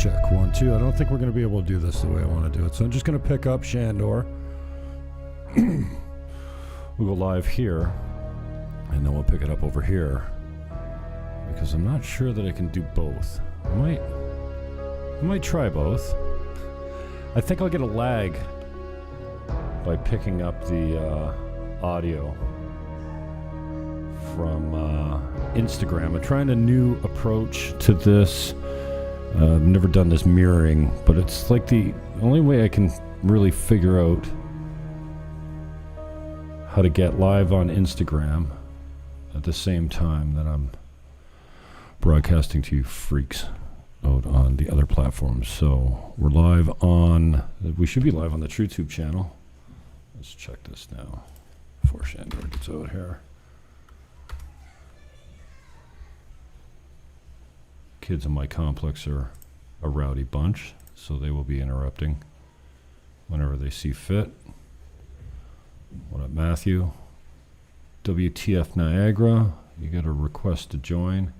Check 1, 2. I don't think we're going to be able to do this the way I want to do it. So I'm just going to pick up Sandor. We'll go live here. And then we'll pick it up over here. Because I'm not sure that I can do both. I might try both. I think I'll get a lag by picking up the audio from Instagram. I'm trying a new approach to this. I've never done this mirroring, but it's like the only way I can really figure out how to get live on Instagram at the same time that I'm broadcasting to you freaks out on the other platforms. So we're live on, we should be live on the Trew.Tube channel. Let's check this now before Sandor gets out here. Kids in my complex are a rowdy bunch, so they will be interrupting whenever they see fit. What up, Matthew? WTF Niagara, you got a request to join.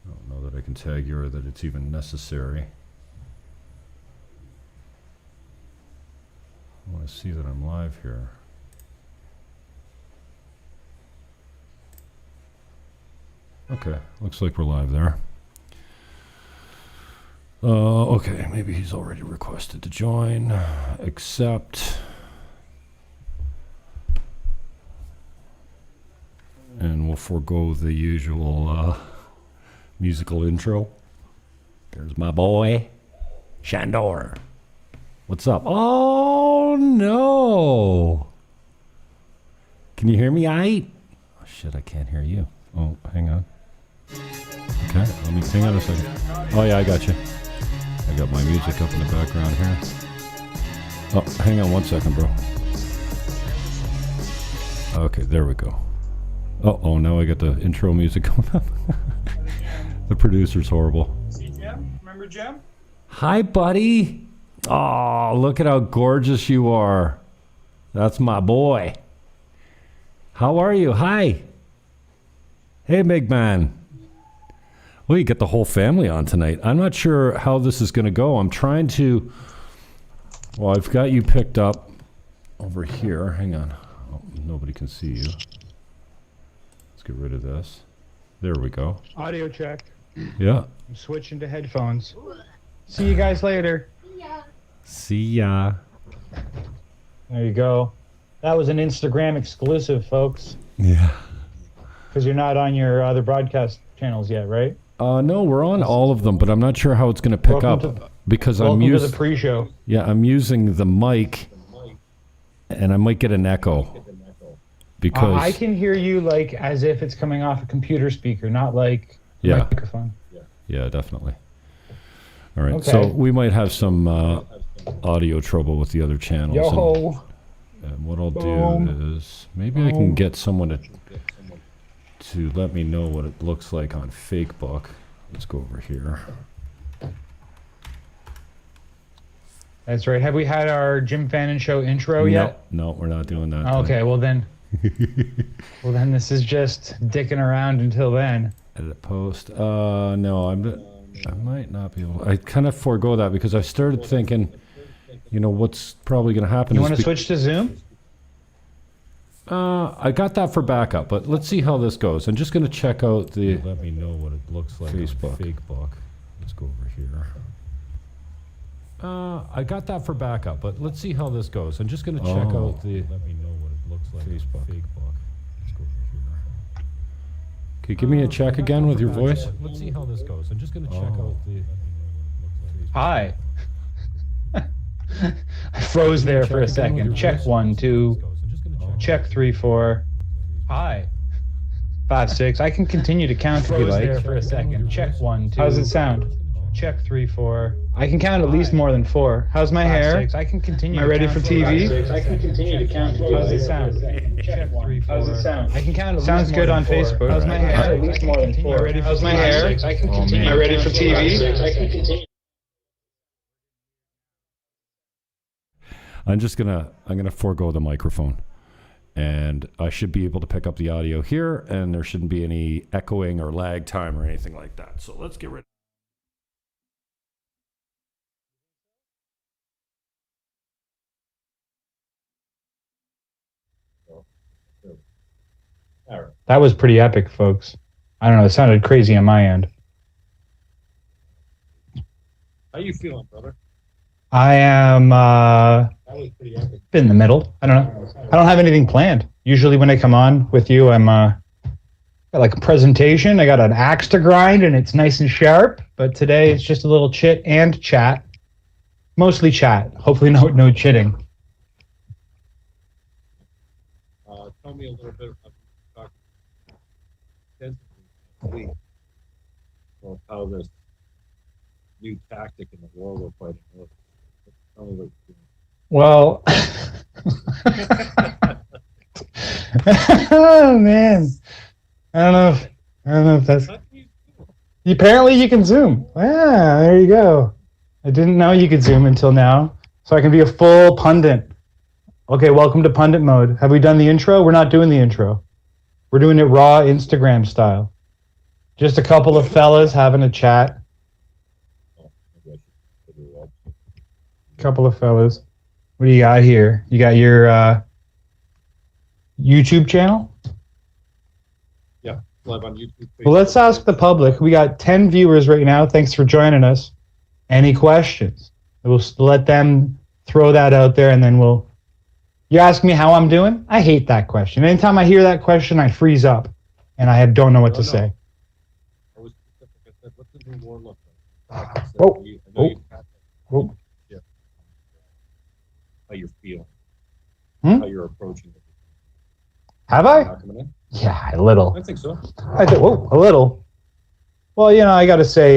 I don't know that I can tag you or that it's even necessary. I want to see that I'm live here. Okay, looks like we're live there. Okay, maybe he's already requested to join. Accept. And we'll forego the usual musical intro. There's my boy, Sandor. What's up? Oh, no. Can you hear me, aight? Oh, shit, I can't hear you. Oh, hang on. Okay, let me hang on a second. Oh yeah, I got you. I got my music up in the background here. Oh, hang on 1 second, bro. Okay, there we go. Oh, now I got the intro music going up. The producer's horrible. See Jim? Remember Jim? Hi, buddy. Oh, look at how gorgeous you are. That's my boy. How are you? Hi. Hey, big man. Well, you get the whole family on tonight. I'm not sure how this is going to go. I'm trying to... Well, I've got you picked up over here. Hang on. Oh, nobody can see you. Let's get rid of this. There we go. Audio check. Yeah. I'm switching to headphones. See you guys later. See ya. There you go. That was an Instagram exclusive, folks. Yeah. Because you're not on your other broadcast channels yet, right? No, we're on all of them, but I'm not sure how it's going to pick up because I'm using using the pre-show. Yeah, I'm using the mic, and I might get an echo because I can hear you like as if it's coming off a computer speaker, not like a microphone. Yeah, definitely. All right, Okay. so we might have some audio trouble with the other channels. Yo. And what I'll Boom. do is maybe I can get someone to let me know what it looks like on Facebook. Let's go over here. That's right. Have we had our Jim Fannon Show intro yet? No, we're not doing that. Okay, well then this is just dicking around until then. Edit post. No, I might not be able. I kind of forego that because I started thinking, you know, what's probably going to happen. You want to switch to Zoom? I got that for backup, but let's see how this goes. I'm just going to check out the. Let me know what it looks like. Facebook. Let's go over here. I got that for backup, but let's see how this goes. I'm just going to check out the. Let me know what it looks like. Facebook. Let's go over here. Can you give me a check again with your voice? Let's see how this goes. I'm just going to check out the. Hi. I froze there for a second. Check 1, 2. Check 3, 4. Hi. 5, 6. I can continue to count if you like. There for a second. Check 1, 2. How's it sound? Check 3, 4. I can count at least more than 4. How's my hair? 6. I can continue. Am I ready for TV? 5, 6. I can continue to count. How's it sound? Check 3, 4. How's it sound? I can count. Sounds good on Facebook. How's my hair? At least more than 4. How's my hair? I can continue. Am I ready for TV? I can continue. I'm gonna forego the microphone. And I should be able to pick up the audio here, and there shouldn't be any echoing or lag time or anything like that. So let's get rid of That was pretty epic, folks. I don't know. It sounded crazy on my end. How you feeling, brother? I am That was pretty epic. in the middle. I don't know. I don't have anything planned. Usually when I come on with you, I'm got like a presentation. I got an axe to grind, and it's nice and sharp. But today it's just a little chit and chat. Mostly chat. Hopefully no chitting. Tell me a little bit about how this new tactic in the war we're fighting. Tell me what you're doing. Well, oh man, I don't know if that's. Apparently, you can zoom. Yeah, there you go. I didn't know you could zoom until now, so I can be a full pundit. Okay, welcome to pundit mode. Have we done the intro? We're not doing the intro. We're doing it raw Instagram style. Just a couple of fellas having a chat. Couple of fellas. What do you got here? You got your YouTube channel? Yeah, live on YouTube. Well, let's ask the public. We got 10 viewers right now. Thanks for joining us. Any questions? We'll let them throw that out there, and then we'll... You ask me how I'm doing? I hate that question. Anytime I hear that question, I freeze up, and I don't know what to say. I was specific. I said, what's the new war look like? I said, Oh, you- I know oh, you've had that. oh. Yeah. How you're feeling. Hmm? How you're approaching it. Have I? Not coming in? Yeah, a little. I think so. I think, whoa, a little. Well, I got to say,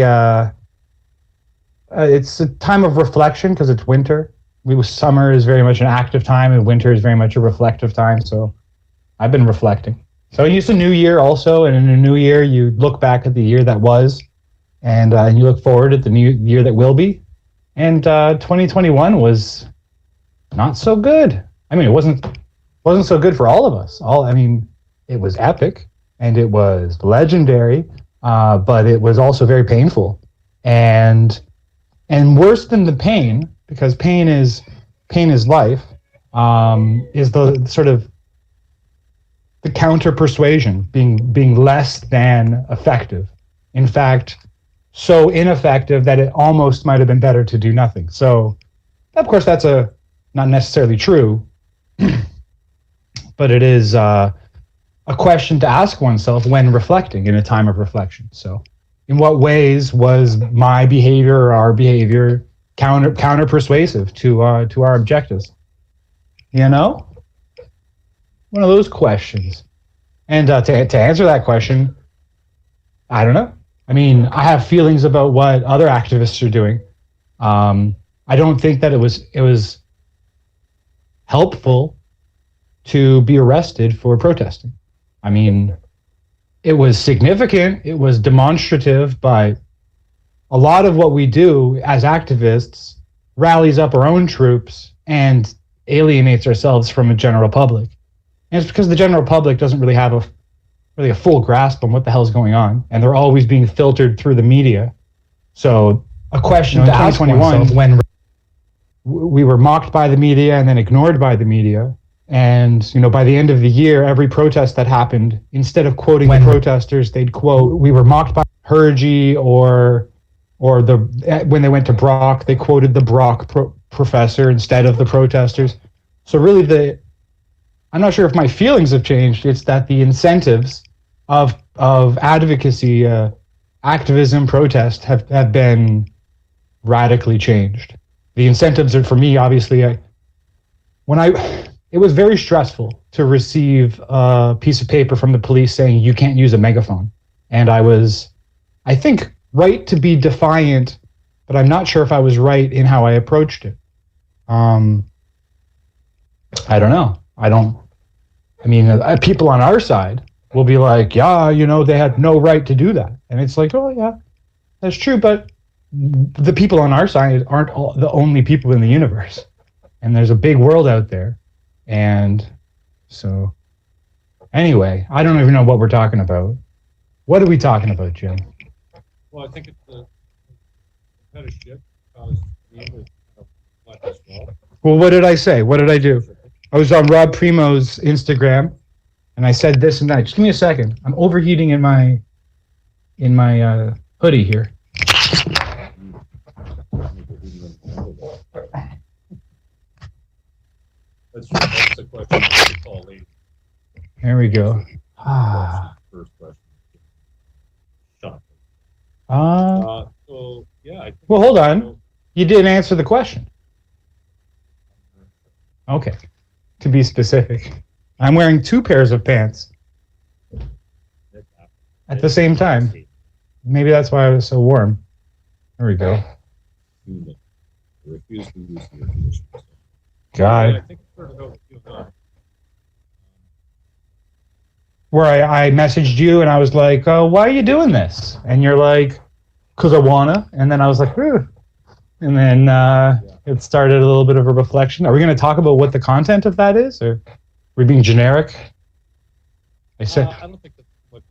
it's a time of reflection because it's winter. Summer is very much an active time, and winter is very much a reflective time. So I've been reflecting. So it's a new year also, and in a new year, you look back at the year that was, and you look forward at the new year that will be. And 2021 was not so good. I mean, it wasn't so good for all of us. It was epic and it was legendary, but it was also very painful. And worse than the pain, because pain is life, is the sort of the counter persuasion being less than effective. In fact, so ineffective that it almost might have been better to do nothing. So, of course, that's not necessarily true, but it is a question to ask oneself when reflecting in a time of reflection. So, in what ways was my behavior or our behavior counter persuasive to our objectives? One of those questions. And to answer that question, I don't know. I mean, I have feelings about what other activists are doing. I don't think that it was helpful to be arrested for protesting. I mean, it was significant, it was demonstrative, but a lot of what we do as activists rallies up our own troops and alienates ourselves from the general public. And it's because the general public doesn't really have a full grasp on what the hell is going on, and they're always being filtered through the media. So a question to ask oneself, when we were mocked by the media and then ignored by the media, and by the end of the year, every protest that happened, instead of quoting the protesters, they'd quote, we were mocked by Hergy, or when they went to Brock, they quoted the Brock professor instead of the protesters. So really I'm not sure if my feelings have changed. It's that the incentives of advocacy, activism, protest have been radically changed. The incentives are, for me, obviously, it was very stressful to receive a piece of paper from the police saying you can't use a megaphone. And I was, I think, right to be defiant, but I'm not sure if I was right in how I approached it. I don't know. People on our side will be like, yeah, they had no right to do that. And it's like, oh, yeah, that's true. But the people on our side aren't the only people in the universe. And there's a big world out there. And so Anyway, I don't even know what we're talking about. What are we talking about, Jim? Well, I think it's the had a ship caused me to let us go. Well, what did I say? What did I do? I was on Rob Primo's Instagram, and I said this and that. Just give me a second. I'm overheating in my hoodie here. That's the question to call later. There we go. First question. Shot. So yeah. I think Well, hold on. You didn't answer the question. Okay. To be specific, I'm wearing 2 pairs of pants at the same time. Maybe that's why I was so warm. There we go. I refuse to use the air conditioner. God. I think it's about you and I. Where I messaged you and I was like, oh, why are you doing this? And you're like, because I wanna. And then I was like, "Ugh." And then it started a little bit of a reflection. Are we going to talk about what the content of that is? Or are we being generic? I said, I don't think that's what.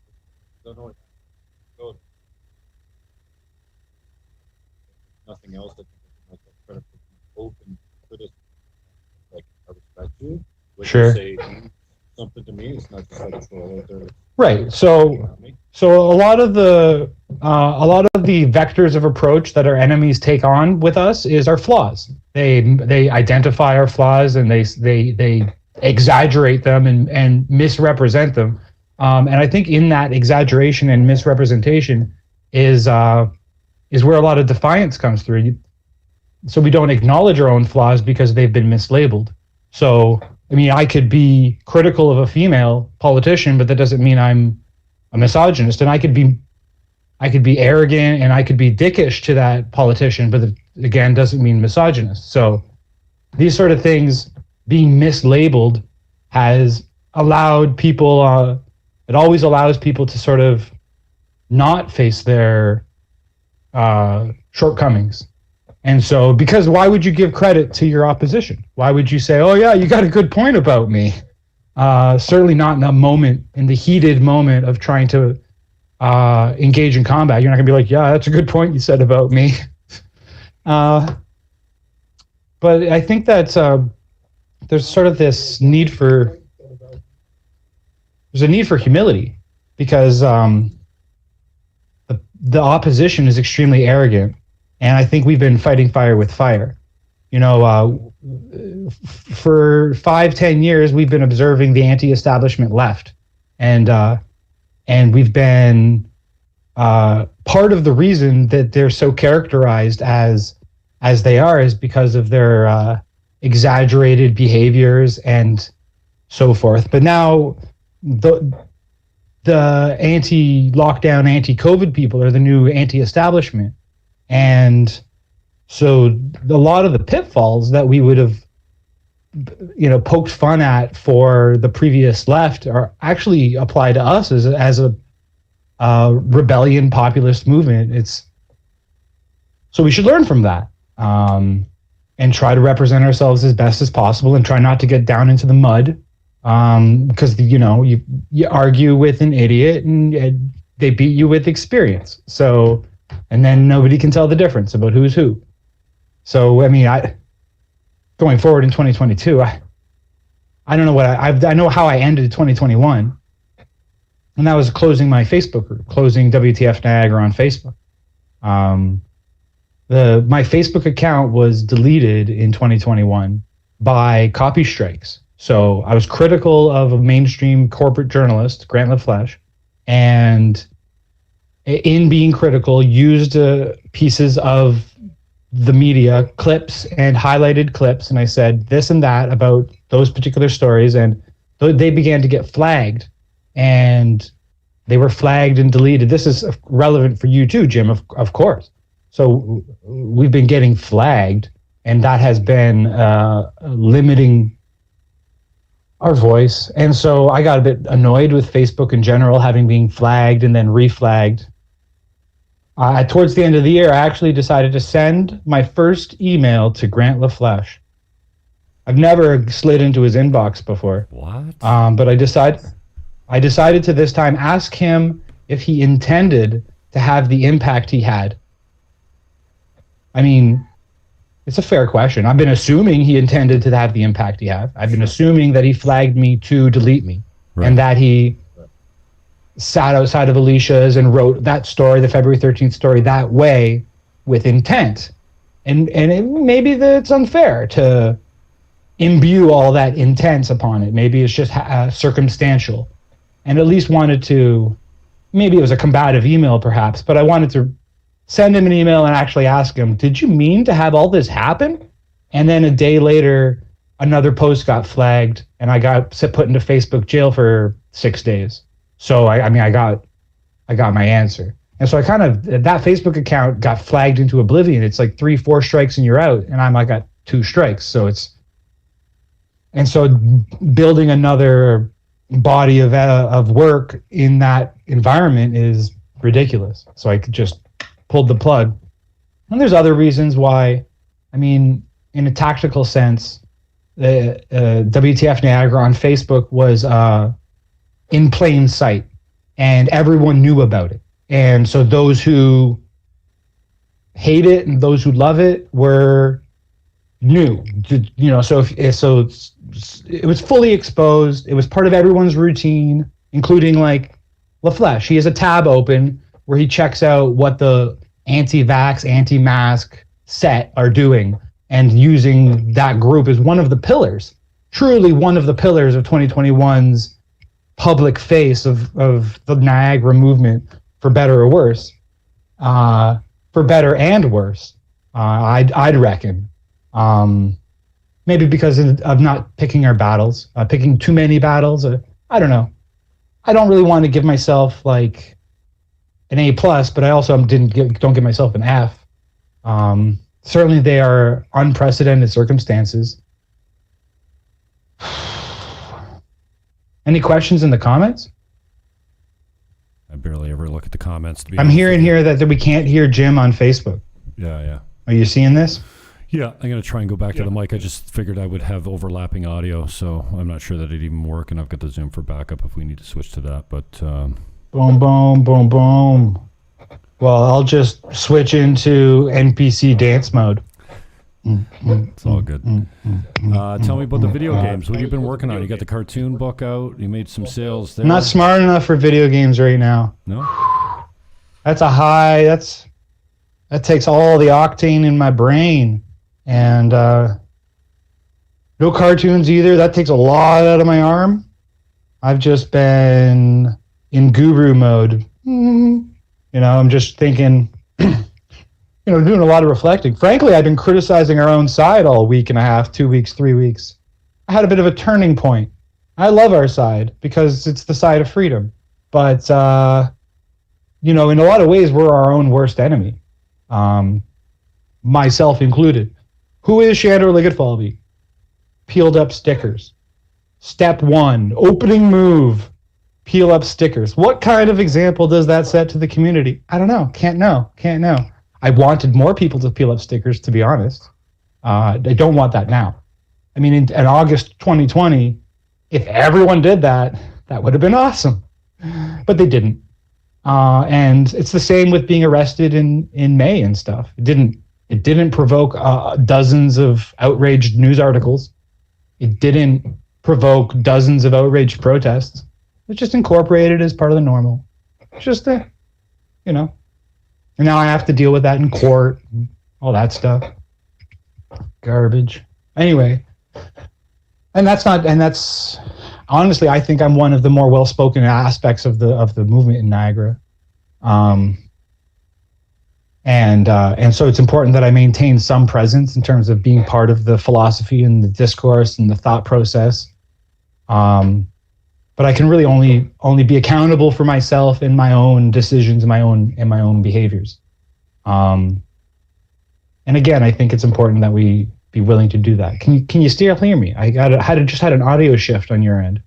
Don't know what. Go. Nothing else. I think it's like open for this. Like I respect you. What Sure. You say means something to me. It's not just like a troll out there. right. So a lot of the vectors of approach that our enemies take on with us is our flaws. They identify our flaws and they exaggerate them and misrepresent them. And I think in that exaggeration and misrepresentation is where a lot of defiance comes through. So we don't acknowledge our own flaws because they've been mislabeled. So I mean, I could be critical of a female politician, but that doesn't mean I'm a misogynist. And I could be arrogant and I could be dickish to that politician, but again, doesn't mean misogynist. So these sort of things being mislabeled has allowed people, it always allows people to sort of not face their shortcomings. And so, because why would you give credit to your opposition? Why would you say, oh yeah, you got a good point about me? Certainly not in the heated moment of trying to engage in combat. You're not gonna be like, yeah, that's a good point you said about me. But I think that there's sort of this need for humility, because the opposition is extremely arrogant. And I think we've been fighting fire with fire. You know, for 5-10 years, we've been observing the anti-establishment left. And we've been part of the reason that they're so characterized as they are is because of their exaggerated behaviors and so forth. But now the anti-lockdown, anti-COVID people are the new anti-establishment. And so a lot of the pitfalls that we would have, poked fun at for the previous left are actually apply to us as a rebellion populist movement. So we should learn from that and try to represent ourselves as best as possible and try not to get down into the mud, because you argue with an idiot and they beat you with experience. So. And then nobody can tell the difference about who's who. So, I mean, going forward in 2022, I don't know what I know how I ended 2021. And that was closing my Facebook group, closing WTF Niagara on Facebook. My Facebook account was deleted in 2021 by copy strikes. So I was critical of a mainstream corporate journalist, Grant LaFleche, and in being critical, used pieces of the media, clips and highlighted clips, and I said this and that about those particular stories, and they began to get flagged, and they were flagged and deleted. This is relevant for you too, Jim, of course. So we've been getting flagged, and that has been limiting our voice. And so I got a bit annoyed with Facebook in general, having been flagged and then reflagged. Towards the end of the year, I actually decided to send my first email to Grant LaFleche. I've never slid into his inbox before. What? But I decided, I decided to this time ask him if he intended to have the impact he had. I mean, it's a fair question. I've been assuming he intended to have the impact he had. I've been assuming that he flagged me to delete me, and that he sat outside of Alicia's and wrote that story, the February 13th story, that way with intent. And maybe it's unfair to imbue all that intent upon it. Maybe it's just circumstantial. And at least wanted to, maybe it was a combative email perhaps, but I wanted to send him an email and actually ask him, did you mean to have all this happen? And then a day later, another post got flagged and I got put into Facebook jail for 6 days. So I got my answer. And so I kind of, that Facebook account got flagged into oblivion. It's like 3-4 strikes and you're out. And I got 2 strikes. So building another body of work in that environment is ridiculous. So I just pulled the plug. And there's other reasons why. I mean, in a tactical sense, the WTF Niagara on Facebook was in plain sight, and everyone knew about it. And so those who hate it and those who love it were new. So it was fully exposed. It was part of everyone's routine, including like LaFleche. He has a tab open where he checks out what the anti-vax, anti-mask set are doing, and using that group as one of the pillars, truly one of the pillars of 2021's public face of the Niagara movement, for better or worse, for better and worse. I'd reckon. Maybe because of not picking our battles, picking too many battles. I don't know. I don't really want to give myself like an A+, but I also don't give myself an F. Certainly they are unprecedented circumstances. Any questions in the comments? I barely ever look at the comments. I'm hearing here that we can't hear Jim on Facebook. Yeah. Are you seeing this? Yeah, I'm going to try and go back to the mic. I just figured I would have overlapping audio, so I'm not sure that it'd even work, and I've got the Zoom for backup if we need to switch to that. But boom, boom, boom, boom. Well, I'll just switch into NPC dance mode. It's all good. Tell me about the video games. What have you been working on? You got the cartoon book out. You made some sales there. I'm not smart enough for video games right now. No? That's a high. That takes all the octane in my brain. And no cartoons either. That takes a lot out of my arm. I've just been in guru mode. I'm just thinking, doing a lot of reflecting. Frankly, I've been criticizing our own side all week and a half, 2 weeks, 3 weeks. I had a bit of a turning point. I love our side because it's the side of freedom. But, in a lot of ways, we're our own worst enemy. Myself included. Who is Sandor Ligetfalvy? Peeled up stickers. Step 1, opening move, peel up stickers. What kind of example does that set to the community? I don't know. Can't know. I wanted more people to peel up stickers, to be honest. I don't want that now. I mean, in August 2020, if everyone did that, that would have been awesome. But they didn't. And it's the same with being arrested in May and stuff. It didn't provoke dozens of outraged news articles. It didn't provoke dozens of outraged protests. It's just incorporated as part of the normal. It's just and now I have to deal with that in court, and all that stuff. Garbage. Anyway, and that's honestly, I think I'm one of the more well-spoken aspects of the movement in Niagara. And so it's important that I maintain some presence in terms of being part of the philosophy and the discourse and the thought process. But I can really only be accountable for myself and my own decisions and my own behaviors. And again, I think it's important that we be willing to do that. Can you still hear me? I just had an audio shift on your end.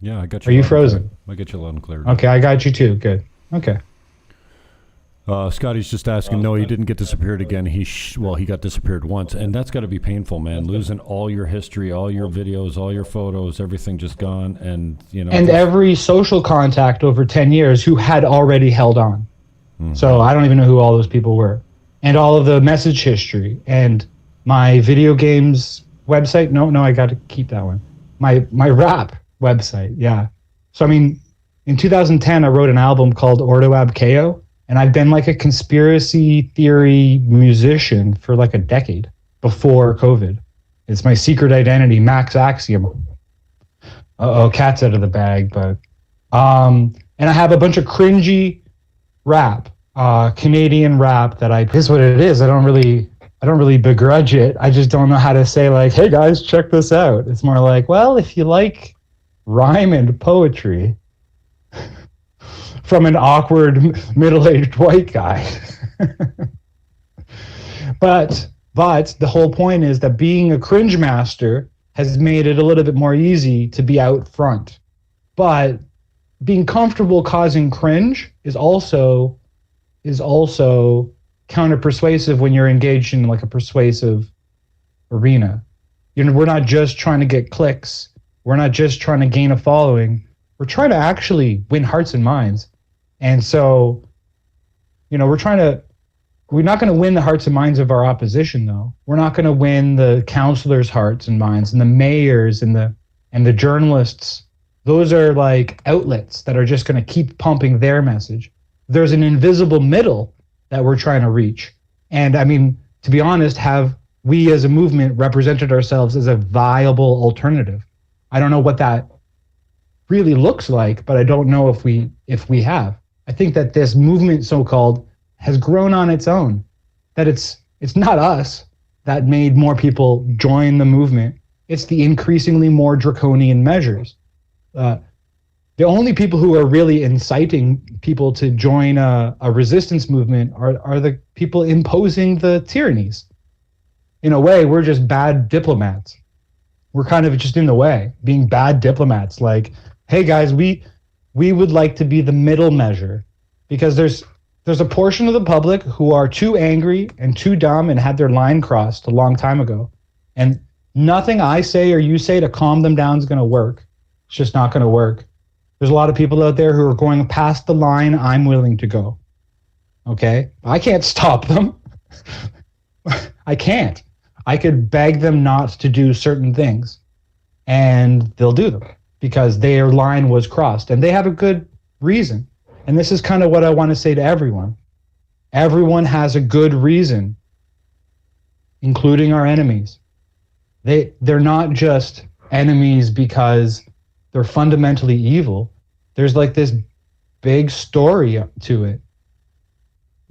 Yeah, I got you. Are you frozen? I get you loud and clear. Okay, I got you too. Good. Okay. Scotty's just asking. No, he didn't get disappeared again. He got disappeared once, and that's got to be painful, man. Losing all your history, all your videos, all your photos, everything just gone, and And every social contact over 10 years who had already held on. Mm-hmm. So I don't even know who all those people were, and all of the message history and my video games website. No, I got to keep that one. My rap website, yeah. So I mean, in 2010, I wrote an album called Ordo Ab Chao. And I've been like a conspiracy theory musician for like a decade before COVID. It's my secret identity, Max Axiom. Cat's out of the bag, but and I have a bunch of cringy rap, Canadian rap that is what it is. I don't really begrudge it. I just don't know how to say like, hey guys, check this out. It's more like, well, if you like rhyme and poetry, from an awkward middle-aged white guy. But the whole point is that being a cringe master has made it a little bit more easy to be out front. But being comfortable causing cringe is also counter-persuasive when you're engaged in like a persuasive arena. We're not just trying to get clicks. We're not just trying to gain a following. We're trying to actually win hearts and minds. And so, we're not going to win the hearts and minds of our opposition, though. We're not going to win the counselors' hearts and minds, and the mayors and the journalists. Those are like outlets that are just going to keep pumping their message. There's an invisible middle that we're trying to reach. And I mean, to be honest, have we as a movement represented ourselves as a viable alternative? I don't know what that really looks like, but I don't know if we have. I think that this movement, so-called, has grown on its own. That it's not us that made more people join the movement. It's the increasingly more draconian measures. The only people who are really inciting people to join a resistance movement are the people imposing the tyrannies. In a way, we're just bad diplomats. We're kind of just in the way, being bad diplomats. Like, hey guys, we would like to be the middle measure, because there's a portion of the public who are too angry and too dumb and had their line crossed a long time ago. And nothing I say or you say to calm them down is going to work. It's just not going to work. There's a lot of people out there who are going past the line I'm willing to go. Okay? I can't stop them. I can't. I could beg them not to do certain things, and they'll do them because their line was crossed, and they have a good reason. And this is kind of what I want to say to everyone. Everyone has a good reason, including our enemies. They're not just enemies because they're fundamentally evil. There's like this big story to it.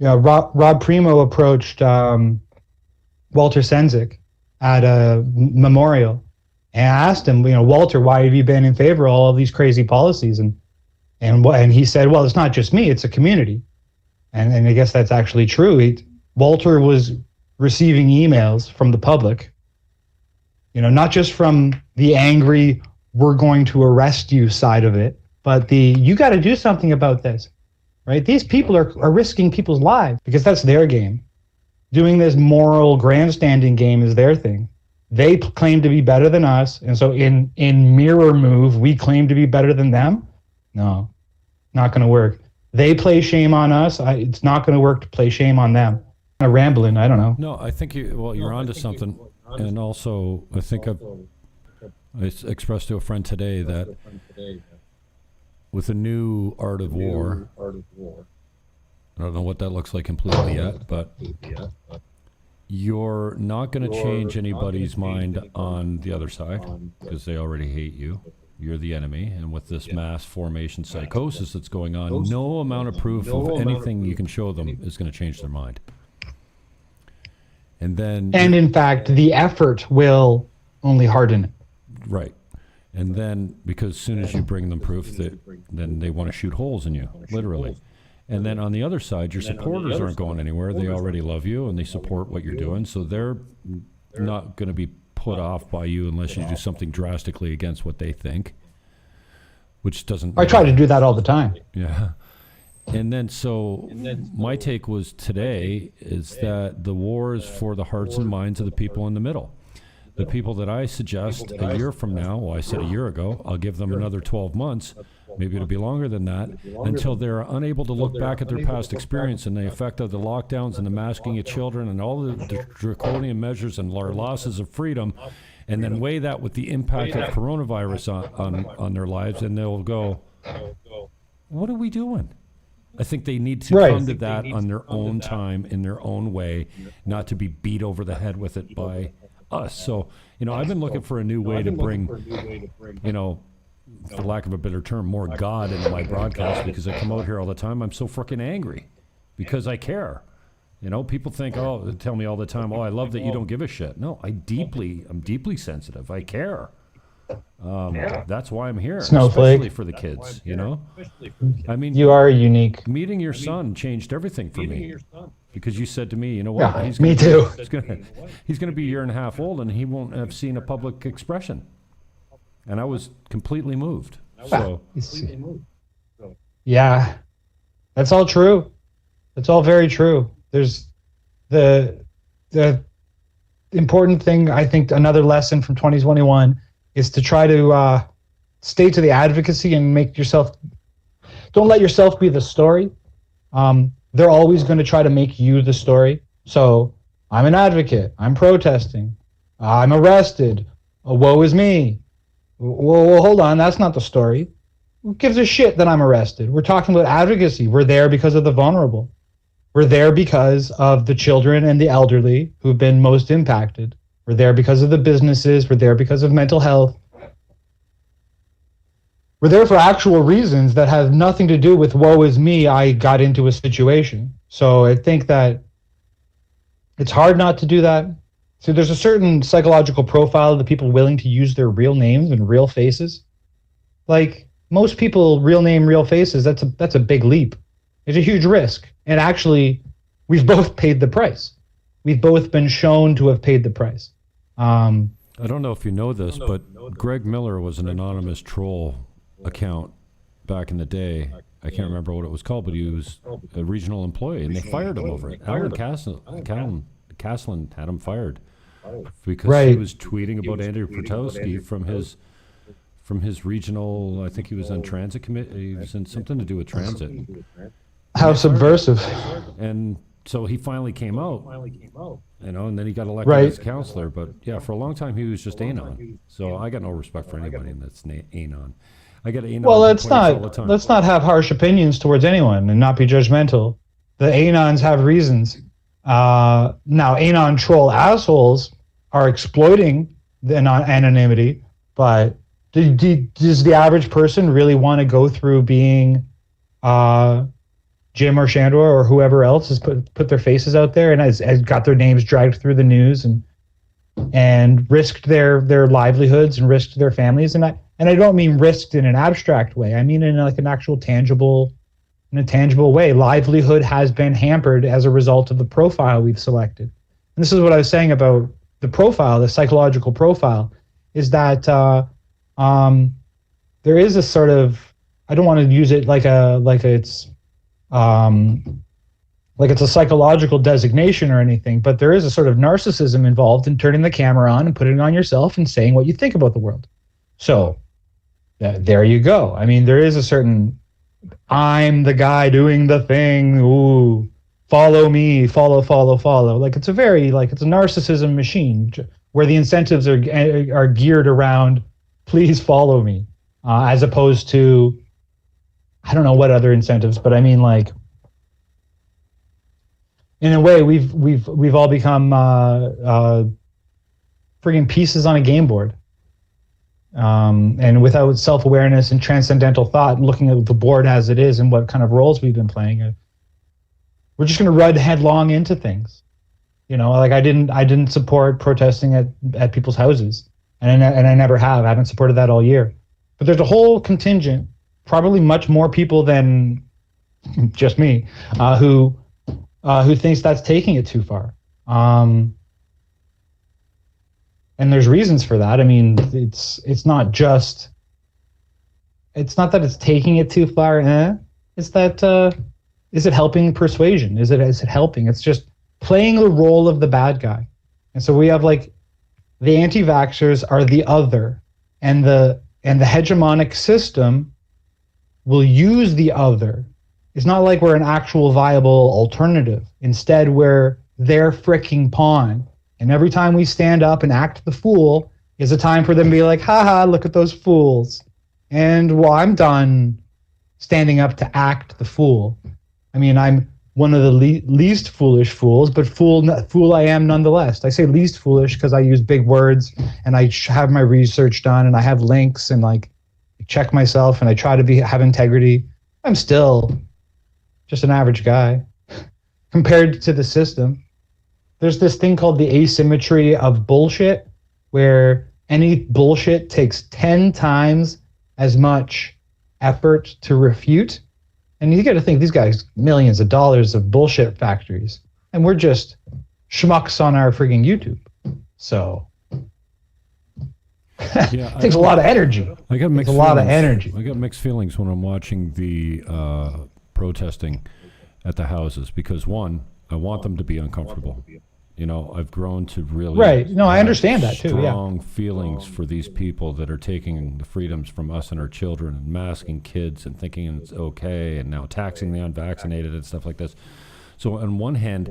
Rob Primo approached Walter Senzik at a memorial and asked him, Walter, why have you been in favor of all of these crazy policies? And he said, well, it's not just me, it's a community. And I guess that's actually true. Walter was receiving emails from the public, not just from the angry, we're going to arrest you side of it, but you got to do something about this, right? These people are risking people's lives because that's their game. Doing this moral grandstanding game is their thing. They claim to be better than us, and so in mirror move, we claim to be better than them. No, not going to work. They play shame on us. It's not going to work to play shame on them. I'm rambling. I don't know. No, I think you're onto something. And also, I think I expressed to a friend today that with the new art of war, I don't know what that looks like completely yet, but you're not going to change anybody's mind on the other side because they already hate you. You're the enemy, and with this mass formation psychosis that's going on, no amount of proof of anything you can show them is going to change their mind. And in fact, the effort will only harden it. Right. And then, because as soon as you bring them proof, then they want to shoot holes in you, literally. And then on the other side, your supporters aren't going anywhere. They already love you, and they support what you're doing, so they're not going to be put off by you unless you do something drastically against what they think, which doesn't... I try to do that all the time. Yeah. And then so my take was today is that the war is for the hearts and minds of the people in the middle. The people that I suggest a year from now, well, I said a year ago, I'll give them another 12 months, maybe it'll be longer than that, until they're unable to look back at their past experience and the effect of the lockdowns and the masking of children and all the draconian measures and our losses of freedom, and then weigh that with the impact of coronavirus on their lives, and they'll go, what are we doing? I think they need to come to that on their own time, in their own way, not to be beat over the head with it by us. So, I've been looking for a new way to bring, for lack of a better term, more God into my broadcast, because I come out here all the time. I'm so freaking angry because I care. People think, tell me all the time, I love that you don't give a shit. No, I'm deeply sensitive. I care. That's why I'm here, Snowflake. Especially for the kids, I mean, You are unique. meeting your son changed everything for me, because you said to me, what? Yeah, me too. He's going to be a year and a half old, and he won't have seen a public expression. And I was completely moved. So, yeah, that's all true. That's all very true. There's the important thing, I think, another lesson from 2021 is to try to stay to the advocacy and don't let yourself be the story. They're always going to try to make you the story. So I'm an advocate. I'm protesting. I'm arrested. Woe is me. Well, hold on. That's not the story. Who gives a shit that I'm arrested? We're talking about advocacy. We're there because of the vulnerable. We're there because of the children and the elderly who've been most impacted. We're there because of the businesses. We're there because of mental health. We're there for actual reasons that have nothing to do with woe is me, I got into a situation. So I think that it's hard not to do that. So there's a certain psychological profile of the people willing to use their real names and real faces. Like most people, real name, real faces, that's a big leap. It's a huge risk. And actually, we've both paid the price. We've both been shown to have paid the price. I don't know if you know this, but Greg Miller was an anonymous troll account back in the day. I can't remember what it was called, but he was a regional employee, and they fired him over it. Alan Caslin had him fired because he was tweeting about Andrew Protowski from his regional. I think he was on transit committee. He was in something to do with transit. How subversive! And so he finally came out, and then he got elected as councillor. But yeah, for a long time he was just anon. So I got no respect for anybody that's anon. I get anon. Well, let's not have harsh opinions towards anyone and not be judgmental. The anons have reasons. Now, anon troll assholes are exploiting the anonymity, but does the average person really want to go through being Jim or Sandor or whoever else has put their faces out there and has got their names dragged through the news and risked their livelihoods and risked their families? And I don't mean risked in an abstract way. I mean in like an actual tangible way. Livelihood has been hampered as a result of the profile we've selected. And this is what I was saying about the profile, the psychological profile, is that there is a sort of, I don't want to use it like it's a psychological designation or anything, but there is a sort of narcissism involved in turning the camera on and putting it on yourself and saying what you think about the world. So there you go. I mean, there is a certain, I'm the guy doing the thing. Ooh, follow me, follow. Like it's a narcissism machine where the incentives are geared around, please follow me, as opposed to, I don't know what other incentives, but I mean, like, in a way, we've all become friggin' pieces on a game board, and without self-awareness and transcendental thought, and looking at the board as it is and what kind of roles we've been playing, we're just going to run headlong into things. Like I didn't support protesting at people's houses, and I never have. I haven't supported that all year. But there's a whole contingent, probably much more people than just me, who thinks that's taking it too far. And there's reasons for that. I mean, it's not that it's taking it too far. It's that is it helping persuasion? Is it helping? It's just playing the role of the bad guy. And so we have like the anti-vaxxers are the other, and the hegemonic system will use the other. It's not like we're an actual viable alternative. Instead, we're their fricking pawn. And every time we stand up and act the fool is a time for them to be like, haha, look at those fools. And well, I'm done standing up to act the fool. I mean, I'm one of the least foolish fools, but fool I am nonetheless. I say least foolish because I use big words and I have my research done and I have links and like check myself and I try to have integrity. I'm still just an average guy compared to the system. There's this thing called the asymmetry of bullshit, where any bullshit takes 10 times as much effort to refute. And you got to think, these guys, millions of dollars of bullshit factories, and we're just schmucks on our frigging YouTube. So it takes a lot of energy. I got mixed feelings. A lot of energy. I got mixed feelings when I'm watching the protesting at the houses, because one, I want them to be uncomfortable. You know, I've grown to really right. No, I understand that too. Strong feelings for these people that are taking the freedoms from us and our children and masking kids and thinking it's okay, and now taxing the unvaccinated and stuff like this. So on one hand,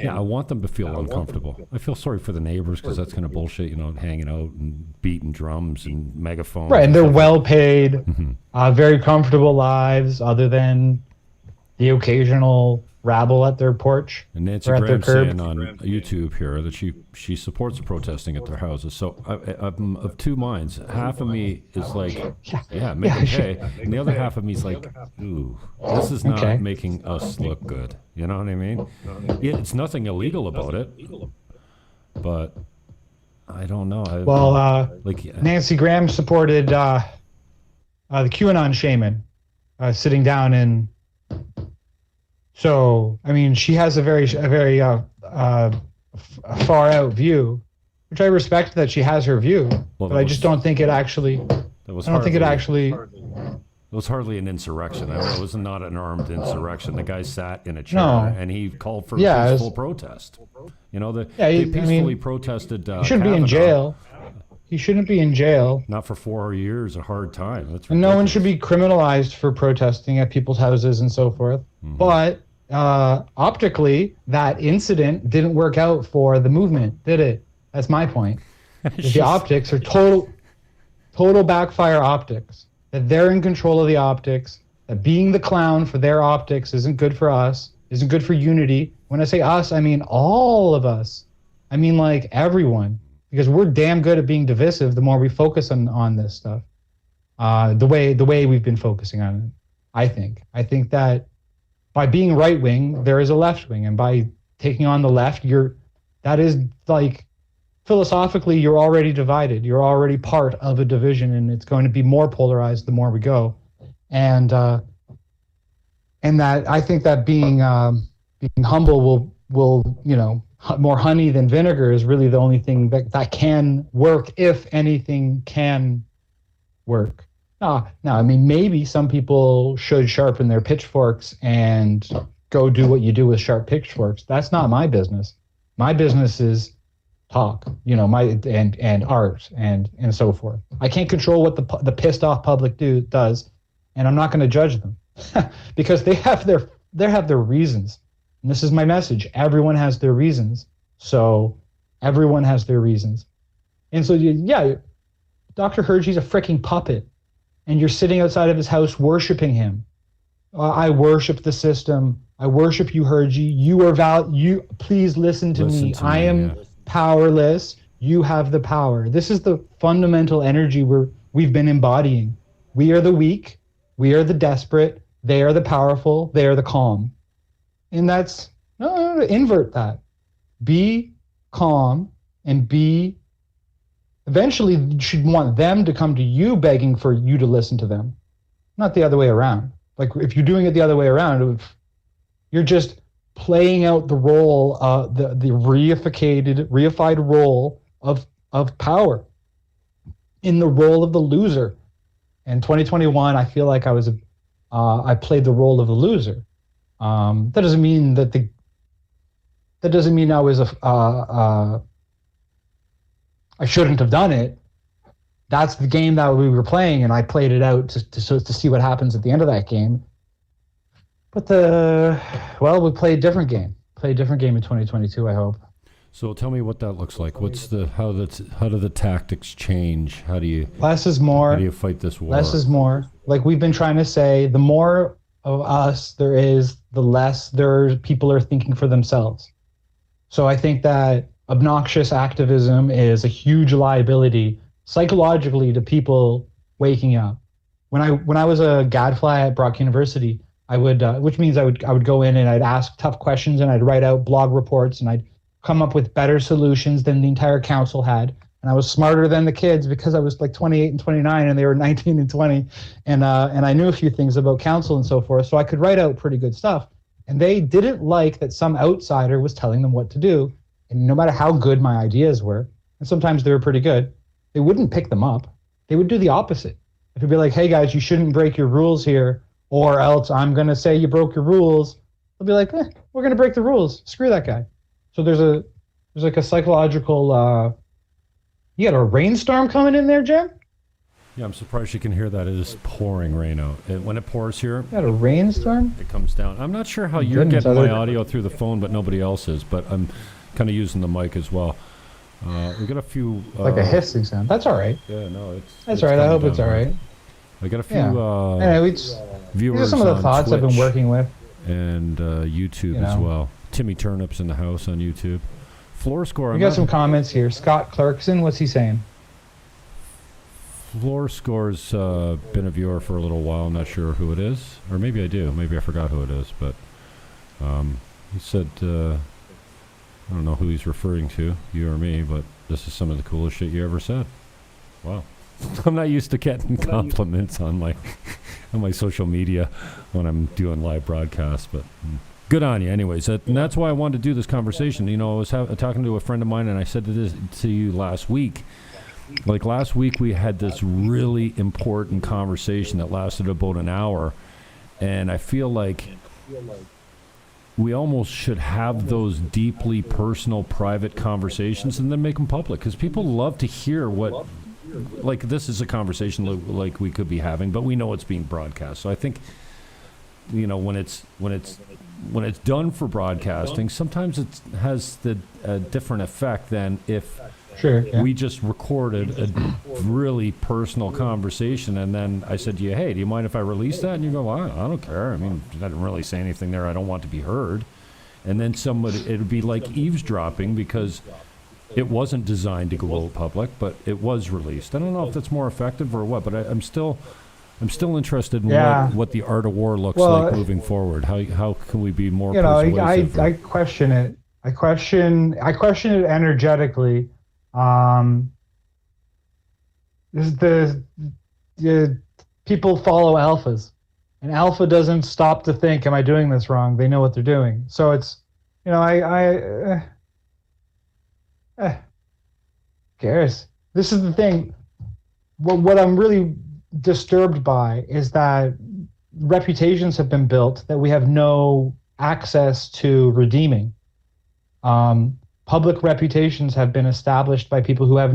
I want them to feel uncomfortable. I feel sorry for the neighbors because that's kind of bullshit, you know, hanging out and beating drums and megaphones. Right, and they're well paid, very comfortable lives, other than the occasional rabble at their porch. And Nancy Graham's saying on YouTube here that she supports the protesting at their houses. So I'm of two minds. Half of me is like, make them pay. And the other half of me is like, ooh, this is not making us look good. You know what I mean? Yeah, it's nothing illegal about it, but I don't know. Nancy Graham supported the QAnon shaman sitting down in. So, I mean, she has a very far out view, which I respect that she has her view, but I just don't think it actually. It was hardly an insurrection. It was not an armed insurrection. The guy sat in a chair and he called for peaceful protest. You know, they peacefully protested. He shouldn't be in jail. He shouldn't be in jail. Not for 4 years, a hard time. That's and no one should be criminalized for protesting at people's houses and so forth. Mm-hmm. But optically, that incident didn't work out for the movement, did it? That's my point. The optics are total backfire optics. That they're in control of the optics. That being the clown for their optics isn't good for us, isn't good for unity. When I say us, I mean all of us. I mean like everyone. Because we're damn good at being divisive the more we focus on this stuff. The way we've been focusing on it, I think. I think that by being right wing, there is a left wing, and by taking on the left, that is like philosophically you're already divided. You're already part of a division, and it's going to be more polarized the more we go. And that I think that being humble will more honey than vinegar is really the only thing that can work, if anything can work. Now, I mean, maybe some people should sharpen their pitchforks and go do what you do with sharp pitchforks. That's not my business. My business is talk, and art and so forth. I can't control what the pissed off public does, and I'm not going to judge them because they have their reasons. And this is my message. Everyone has their reasons. So everyone has their reasons. And so, Dr. Hergey's a freaking puppet. And you're sitting outside of his house worshiping him. I worship the system. I worship you, Hergey. You are please listen to me. I am powerless. You have the power. This is the fundamental energy we've been embodying. We are the weak. We are the desperate. They are the powerful. They are the calm. And that's, no, invert that. Be calm and eventually you should want them to come to you begging for you to listen to them, not the other way around. Like if you're doing it the other way around, you're just playing out the role, the reified role of power in the role of the loser. In 2021, I feel like I played the role of the loser. That doesn't mean that I was I shouldn't have done it. That's the game that we were playing, and I played it out to see what happens at the end of that game. But we played a different game. Played a different game in 2022, I hope. So tell me what that looks like. How do the tactics change? How do you less is more? How do you fight this war? Less is more. Like we've been trying to say, the more of us there is, the less people are thinking for themselves. So I think that obnoxious activism is a huge liability psychologically to people waking up. When I was a gadfly at Brock University, I would, which means I would go in and I'd ask tough questions and I'd write out blog reports and I'd come up with better solutions than the entire council had. And I was smarter than the kids because I was like 28 and 29 and they were 19 and 20. And I knew a few things about council and so forth. So I could write out pretty good stuff. And they didn't like that some outsider was telling them what to do. And no matter how good my ideas were, and sometimes they were pretty good, they wouldn't pick them up. They would do the opposite. If it'd be like, hey guys, you shouldn't break your rules here, or else I'm going to say you broke your rules. They'll be like, we're going to break the rules. Screw that guy. So there's like a psychological, you got a rainstorm coming in there, Jim? Yeah, I'm surprised you can hear that. It is pouring rain out. When it pours here, you got a rainstorm? It comes down. I'm not sure how you're getting my audio through the phone, but nobody else is. But I'm kind of using the mic as well. We got a few... like a hissing sound. That's all right. Yeah, no, That's all right. I hope it's all right. I got a few anyway, viewers. These are some of the thoughts Twitch I've been working with. And YouTube as well. Timmy Turnip's in the house on YouTube. Floor score. We got some comments here. Scott Clarkson, what's he saying? Floor Score's been a viewer for a little while. I'm not sure who it is. Or maybe I do. Maybe I forgot who it is. But he said, I don't know who he's referring to, you or me, but this is some of the coolest shit you ever said. Wow. I'm not used to getting compliments on my social media when I'm doing live broadcasts, but good on you anyways. And that's why I wanted to do this conversation. You know, I was talking to a friend of mine, and I said to you last week. Like last week, we had this really important conversation that lasted about an hour, and I feel like we almost should have those deeply personal, private conversations and then make them public, because people love to hear what, like, this is a conversation like we could be having, but we know it's being broadcast. So I think, you know, when it's done for broadcasting, sometimes it has a different effect than if we just recorded a really personal conversation, and then I said to you, hey, do you mind if I release that? And you go, well, I don't care. I mean, I didn't really say anything there. I don't want to be heard. And then it would be like eavesdropping, because it wasn't designed to go out public, but it was released. I don't know if that's more effective or what, but I'm still interested in what the art of war looks like moving forward. How can we be more persuasive? I question it. I question it energetically. The people follow alphas, and alpha doesn't stop to think, am I doing this wrong? They know what they're doing. So it's, you know, cares. This is the thing. What I'm really disturbed by is that reputations have been built that we have no access to redeeming. Public reputations have been established by people who have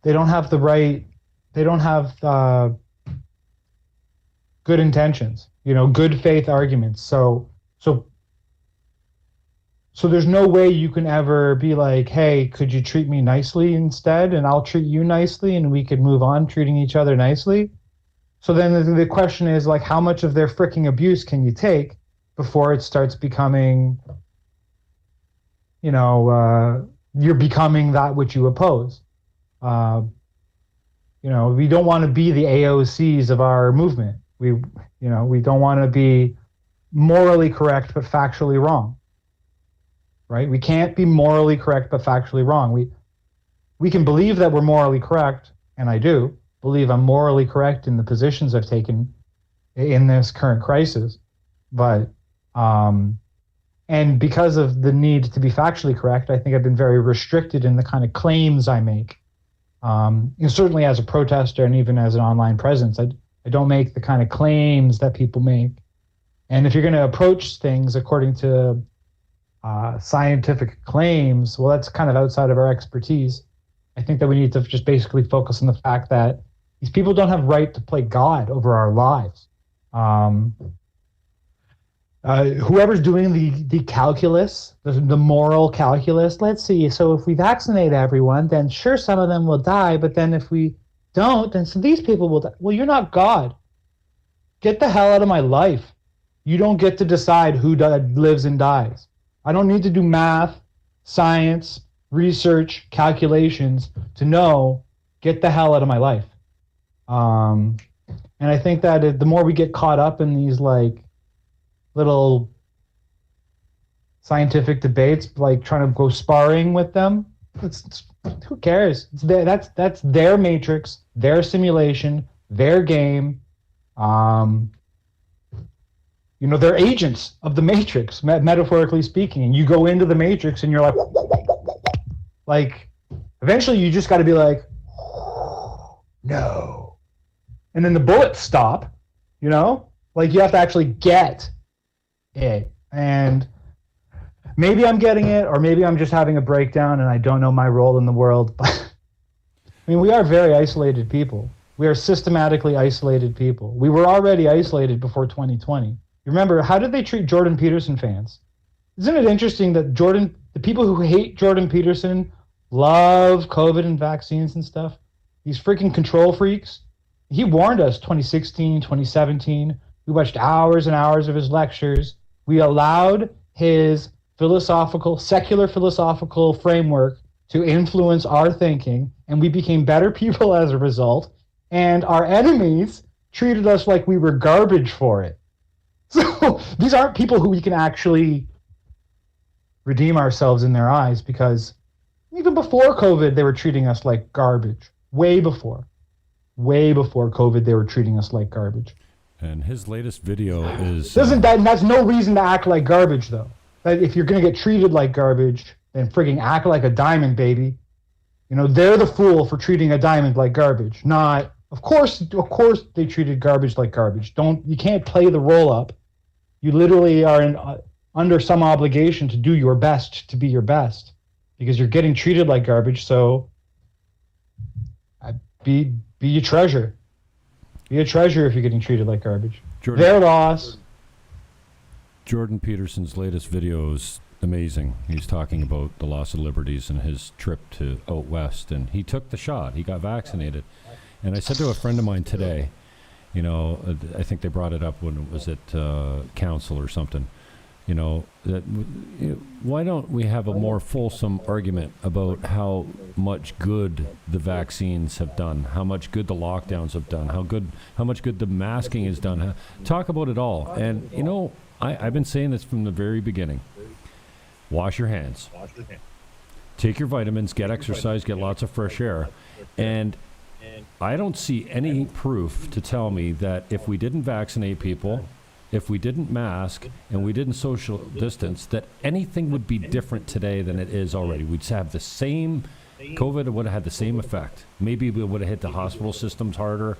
they don't have good intentions, you know, good faith arguments. So there's no way you can ever be like, hey, could you treat me nicely instead, and I'll treat you nicely, and we could move on treating each other nicely. So then the question is, like, how much of their freaking abuse can you take before it starts becoming, you know, you're becoming that which you oppose. You know, we don't want to be the AOCs of our movement. We don't want to be morally correct but factually wrong. Right? We can't be morally correct but factually wrong. We can believe that we're morally correct, and I do believe I'm morally correct in the positions I've taken in this current crisis, but and because of the need to be factually correct, I think I've been very restricted in the kind of claims I make. And certainly as a protester and even as an online presence, I don't make the kind of claims that people make. And if you're going to approach things according to scientific claims, well, that's kind of outside of our expertise. I think that we need to just basically focus on the fact that these people don't have right to play God over our lives. Whoever's doing the calculus, the moral calculus, let's see. So if we vaccinate everyone, then sure, some of them will die. But then if we don't, then so these people will die. Well, you're not God. Get the hell out of my life. You don't get to decide who lives and dies. I don't need to do math, science, research, calculations to know, get the hell out of my life. And I think that the more we get caught up in these like little scientific debates, like trying to go sparring with them, who cares? That's their matrix, their simulation, their game. They're agents of the matrix, metaphorically speaking. And you go into the matrix and you're like, eventually you just got to be like, no. And then the bullets stop, like you have to actually get it. And maybe I'm getting it, or maybe I'm just having a breakdown and I don't know my role in the world. But I mean, we are very isolated people. We are systematically isolated people. We were already isolated before 2020. You remember, how did they treat Jordan Peterson fans? Isn't it interesting that the people who hate Jordan Peterson love COVID and vaccines and stuff? These freaking control freaks. He warned us 2016, 2017. We watched hours and hours of his lectures. We allowed his secular philosophical framework to influence our thinking, and we became better people as a result. And our enemies treated us like we were garbage for it. So these aren't people who we can actually redeem ourselves in their eyes, because even before COVID, they were treating us like garbage. Way before COVID, they were treating us like garbage. And his latest video is... That's no reason to act like garbage, though. That if you're going to get treated like garbage, then frigging act like a diamond, baby. They're the fool for treating a diamond like garbage. Not, of course they treated garbage like garbage. You can't play the roll up. You literally are under some obligation to do your best to be your best, because you're getting treated like garbage. So be a treasure. Be a treasure if you're getting treated like garbage. Their loss. Jordan Peterson's latest video is amazing. He's talking about the loss of liberties and his trip to out west, and he took the shot. He got vaccinated. And I said to a friend of mine today, I think they brought it up when it was at council or something, why don't we have a more fulsome argument about how much good the vaccines have done, how much good the lockdowns have done, how much good the masking has done. Talk about it all. And, I've been saying this from the very beginning. Wash your hands. Take your vitamins, get exercise, get lots of fresh air. And I don't see any proof to tell me that if we didn't vaccinate people, if we didn't mask, and we didn't social distance, that anything would be different today than it is already. We'd have the same, COVID would have had the same effect. Maybe we would have hit the hospital systems harder.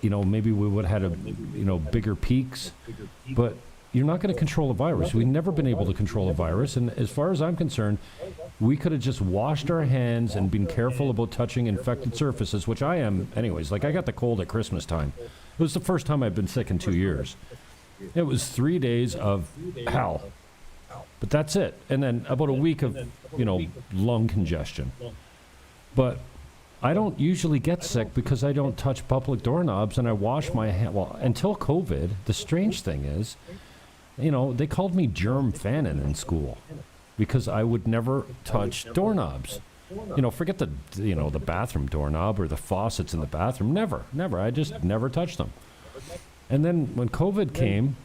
Maybe we would have had bigger peaks. But you're not going to control a virus. We've never been able to control a virus. And as far as I'm concerned, we could have just washed our hands and been careful about touching infected surfaces, which I am anyways. Like, I got the cold at Christmas time. It was the first time I've been sick in 2 years. It was 3 days of hell. But that's it. And then about a week of, lung congestion. But I don't usually get sick because I don't touch public doorknobs and I wash my hands. Well, until COVID, the strange thing is, they called me Jim Fannon in school because I would never touch doorknobs. Forget the bathroom doorknob or the faucets in the bathroom. Never. I just never touched them. And then when COVID came,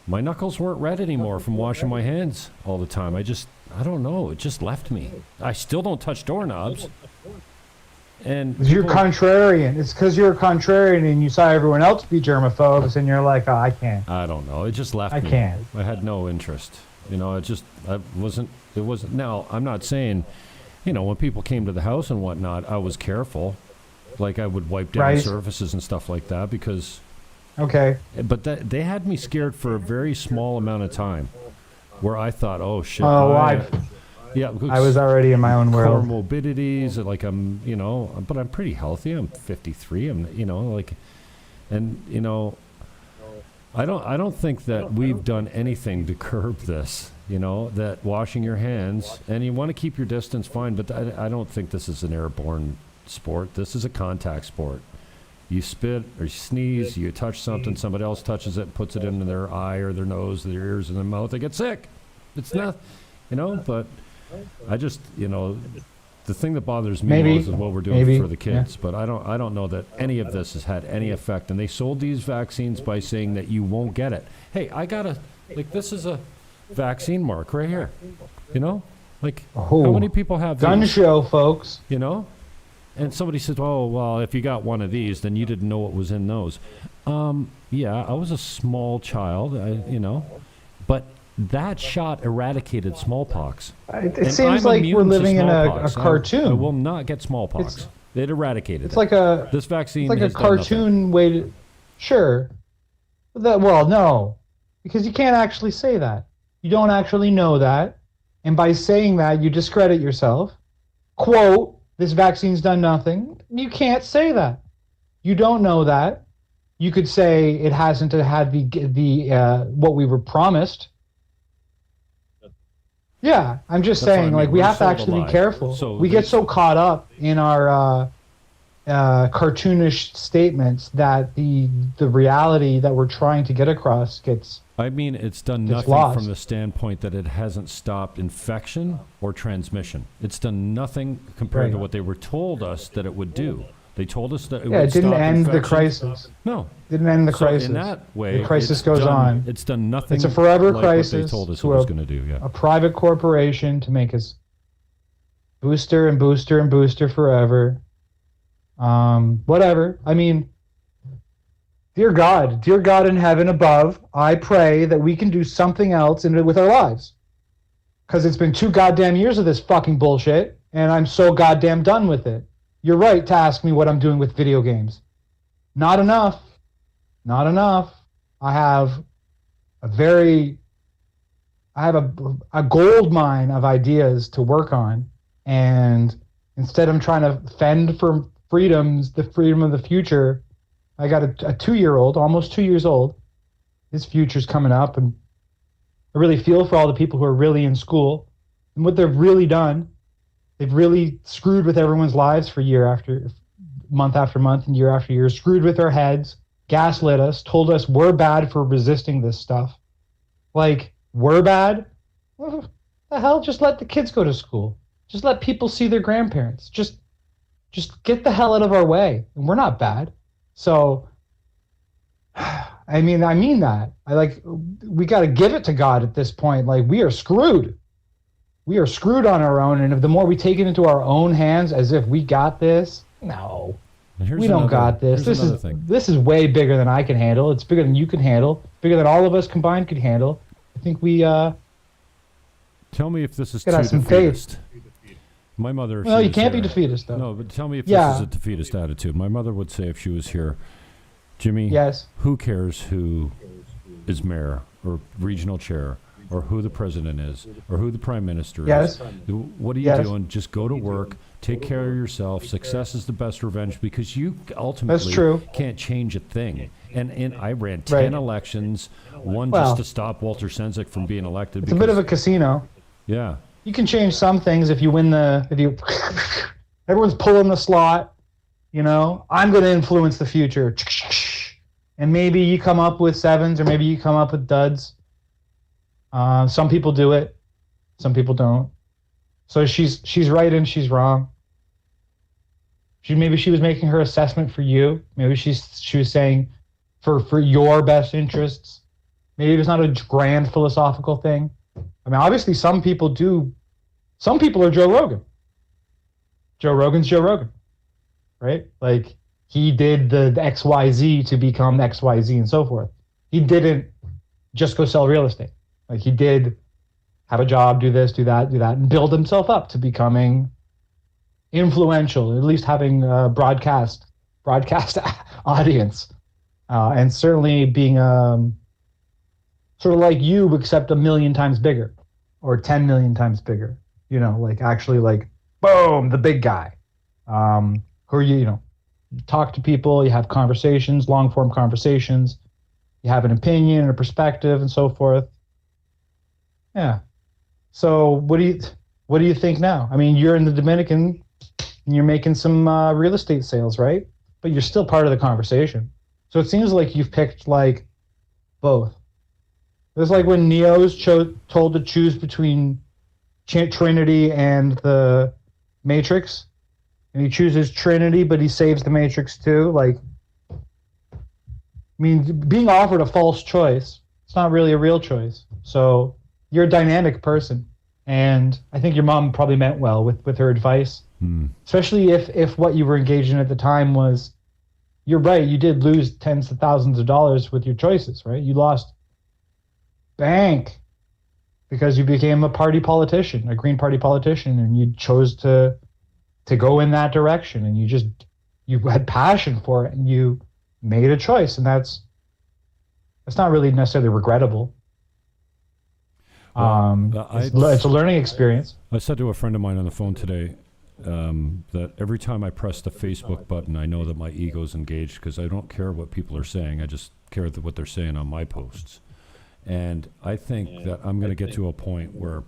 my knuckles weren't red anymore from washing my hands all the time. I don't know. It just left me. I still don't touch doorknobs. And you're contrarian. It's because you're a contrarian and you saw everyone else be germaphobes and you're like, oh, I can't. I don't know. It just left me. I can't. I had no interest. It wasn't. Now, I'm not saying, when people came to the house and whatnot, I was careful. Like I would wipe down Right. surfaces and stuff like that because. Okay. But they had me scared for a very small amount of time, where I thought, oh shit. Oh, I was already in my own world. Comorbidities, like I'm, but I'm pretty healthy. I'm 53. I don't think that we've done anything to curb this. That washing your hands, and you want to keep your distance, fine, but I don't think this is an airborne sport. This is a contact sport. You spit or you sneeze, you touch something, somebody else touches it, puts it into their eye or their nose, their ears, and their mouth, they get sick. It's not, but I just, the thing that bothers me most is what we're doing for the kids. But I don't know that any of this has had any effect. And they sold these vaccines by saying that you won't get it. Hey, this is a vaccine mark right here. How many people have gun these? show, folks? And somebody said, oh, well, if you got one of these, then you didn't know what was in those. Yeah, I was a small child, but that shot eradicated smallpox. It seems like we're living in a cartoon. I will not get smallpox. It eradicated It's it. like this vaccine it's like has a cartoon way to... Sure. No. Because you can't actually say that. You don't actually know that. And by saying that, you discredit yourself. Quote, this vaccine's done nothing. You can't say that. You don't know that. You could say it hasn't had the what we were promised. Yeah, I'm just saying, we have to actually be careful. So we get so caught up in our cartoonish statements that the reality that we're trying to get across gets... it's done nothing lost. from the standpoint that it hasn't stopped infection or transmission. It's done nothing compared to what they were told us that it would do. They told us that it would didn't stop end the infection. crisis. No. Didn't end the crisis. In that way, the crisis goes on. It's done nothing. It's a forever like crisis. What they told us it to was going to do. Yeah. A private corporation to make us booster and booster and booster forever. Whatever. Dear God in heaven above, I pray that we can do something else with our lives. Because it's been 2 goddamn years of this fucking bullshit, and I'm so goddamn done with it. You're right to ask me what I'm doing with video games. Not enough. Not enough. I have a gold mine of ideas to work on, and instead I'm trying to fend for the freedom of the future. I got a 2-year-old, almost 2 years old. His future's coming up, and I really feel for all the people who are really in school and what they've really done. They've really screwed with everyone's lives for month after month and year after year, screwed with our heads, gaslit us, told us we're bad for resisting this stuff. We're bad? What the hell? Just let the kids go to school. Just let people see their grandparents. Just get the hell out of our way. And we're not bad. So, I mean that. We got to give it to God at this point. We are screwed. We are screwed on our own, and the more we take it into our own hands as if we got this, no. We don't got this. This is way bigger than I can handle. It's bigger than you can handle. Bigger than all of us combined could handle. I think we... Tell me if this is too some defeatist. My mother... No, you can't be defeatist, though. No, but tell me if this is a defeatist attitude. My mother would say if she was here, Jimmy, yes. Who cares who is mayor or regional chair or who the president is or who the prime minister is? What are you doing? Just go to work, take care of yourself. Success is the best revenge because you ultimately can't change a thing. And I ran 10 elections, one just to stop Walter Senzik from being elected. It's a bit of a casino. Yeah. You can change some things if you win everyone's pulling the slot, I'm going to influence the future. And maybe you come up with 7s or maybe you come up with duds. Some people do it. Some people don't. So she's right and she's wrong. Maybe she was making her assessment for you. Maybe she was saying for your best interests. Maybe it's not a grand philosophical thing. Obviously some people do. Some people are Joe Rogan. Joe Rogan's Joe Rogan, right? He did the XYZ to become XYZ and so forth. He didn't just go sell real estate. He did have a job, do this, do that, and build himself up to becoming influential, at least having a broadcast audience, and certainly being sort of like you, except 1,000,000 times bigger, or 10 million times bigger. Like actually, like boom, the big guy. Who are you talk to people, you have conversations, long form conversations, you have an opinion and a perspective and so forth. Yeah. So what do you think now? I mean, you're in the Dominican and you're making some real estate sales, right? But you're still part of the conversation. So it seems like you've picked like both. It's like when Neo's told to choose between Trinity and the Matrix. And he chooses Trinity, but he saves the Matrix too. Like, I mean, being offered a false choice, it's not really a real choice. So you're a dynamic person. And I think your mom probably meant well with her advice. Especially if what you were engaged in at the time was, you're right, you did lose tens of thousands of dollars with your choices, right? You lost bank because you became a party politician, a Green Party politician, and you chose to go in that direction, and you had passion for it, and you made a choice, and that's not really necessarily regrettable. It's a learning experience. I said to a friend of mine on the phone today that every time I press the Facebook button, I know that my ego's engaged because I don't care what people are saying. I just care what they're saying on my posts. And I think that I'm going to get to a point where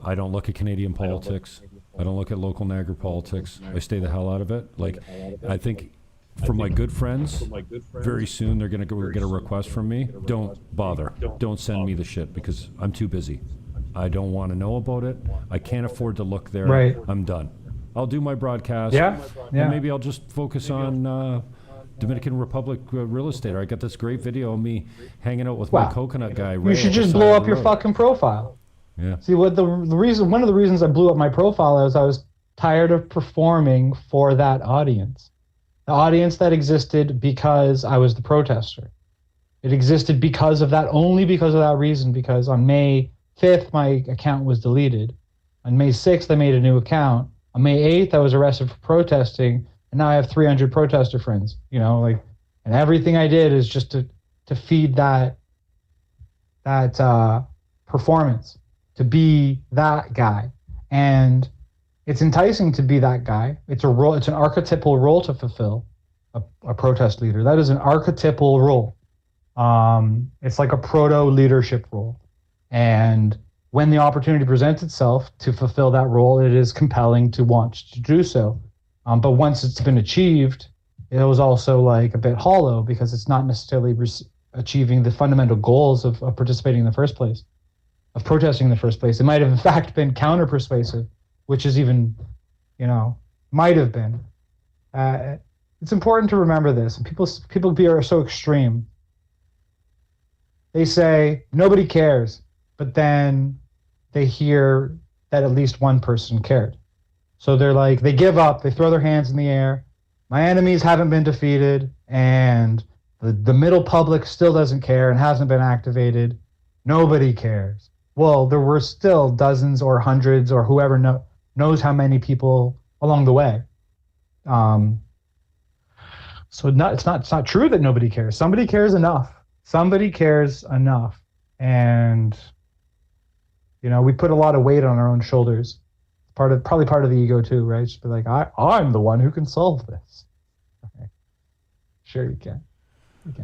I don't look at Canadian politics. I don't look at local Niagara politics. I stay the hell out of it. Like, I think for my good friends, very soon they're going to get a request from me. Don't bother. Don't send me the shit because I'm too busy. I don't want to know about it. I can't afford to look there. Right. I'm done. I'll do my broadcast. Yeah. And maybe I'll just focus on Dominican Republic real estate. I got this great video of me hanging out with my coconut guy. You should just blow up your fucking profile. Yeah. See, what one of the reasons I blew up my profile is I was tired of performing for that audience. The audience that existed because I was the protester. It existed because of that, only because of that reason, because on May 5th, my account was deleted. On May 6th, I made a new account. On May 8th, I was arrested for protesting, and now I have 300 protester friends, and everything I did is just to feed that performance, to be that guy. And it's enticing to be that guy. It's a role. It's an archetypal role to fulfill, a protest leader. That is an archetypal role. It's like a proto-leadership role. And when the opportunity presents itself to fulfill that role, it is compelling to want to do so. But once it's been achieved, it was also like a bit hollow because it's not necessarily achieving the fundamental goals of participating in the first place, of protesting in the first place. It might have in fact been counter-persuasive, which is even, might have been. It's important to remember this. And people are so extreme. They say, nobody cares, but then they hear that at least one person cared. So they're like, they give up, they throw their hands in the air. My enemies haven't been defeated, and the middle public still doesn't care and hasn't been activated. Nobody cares. Well, there were still dozens or hundreds or whoever knows how many people along the way. So it's not true that nobody cares. Somebody cares enough. Somebody cares enough. And, we put a lot of weight on our own shoulders. Probably part of the ego too, right? Just be like, I'm the one who can solve this. Okay. Sure you can.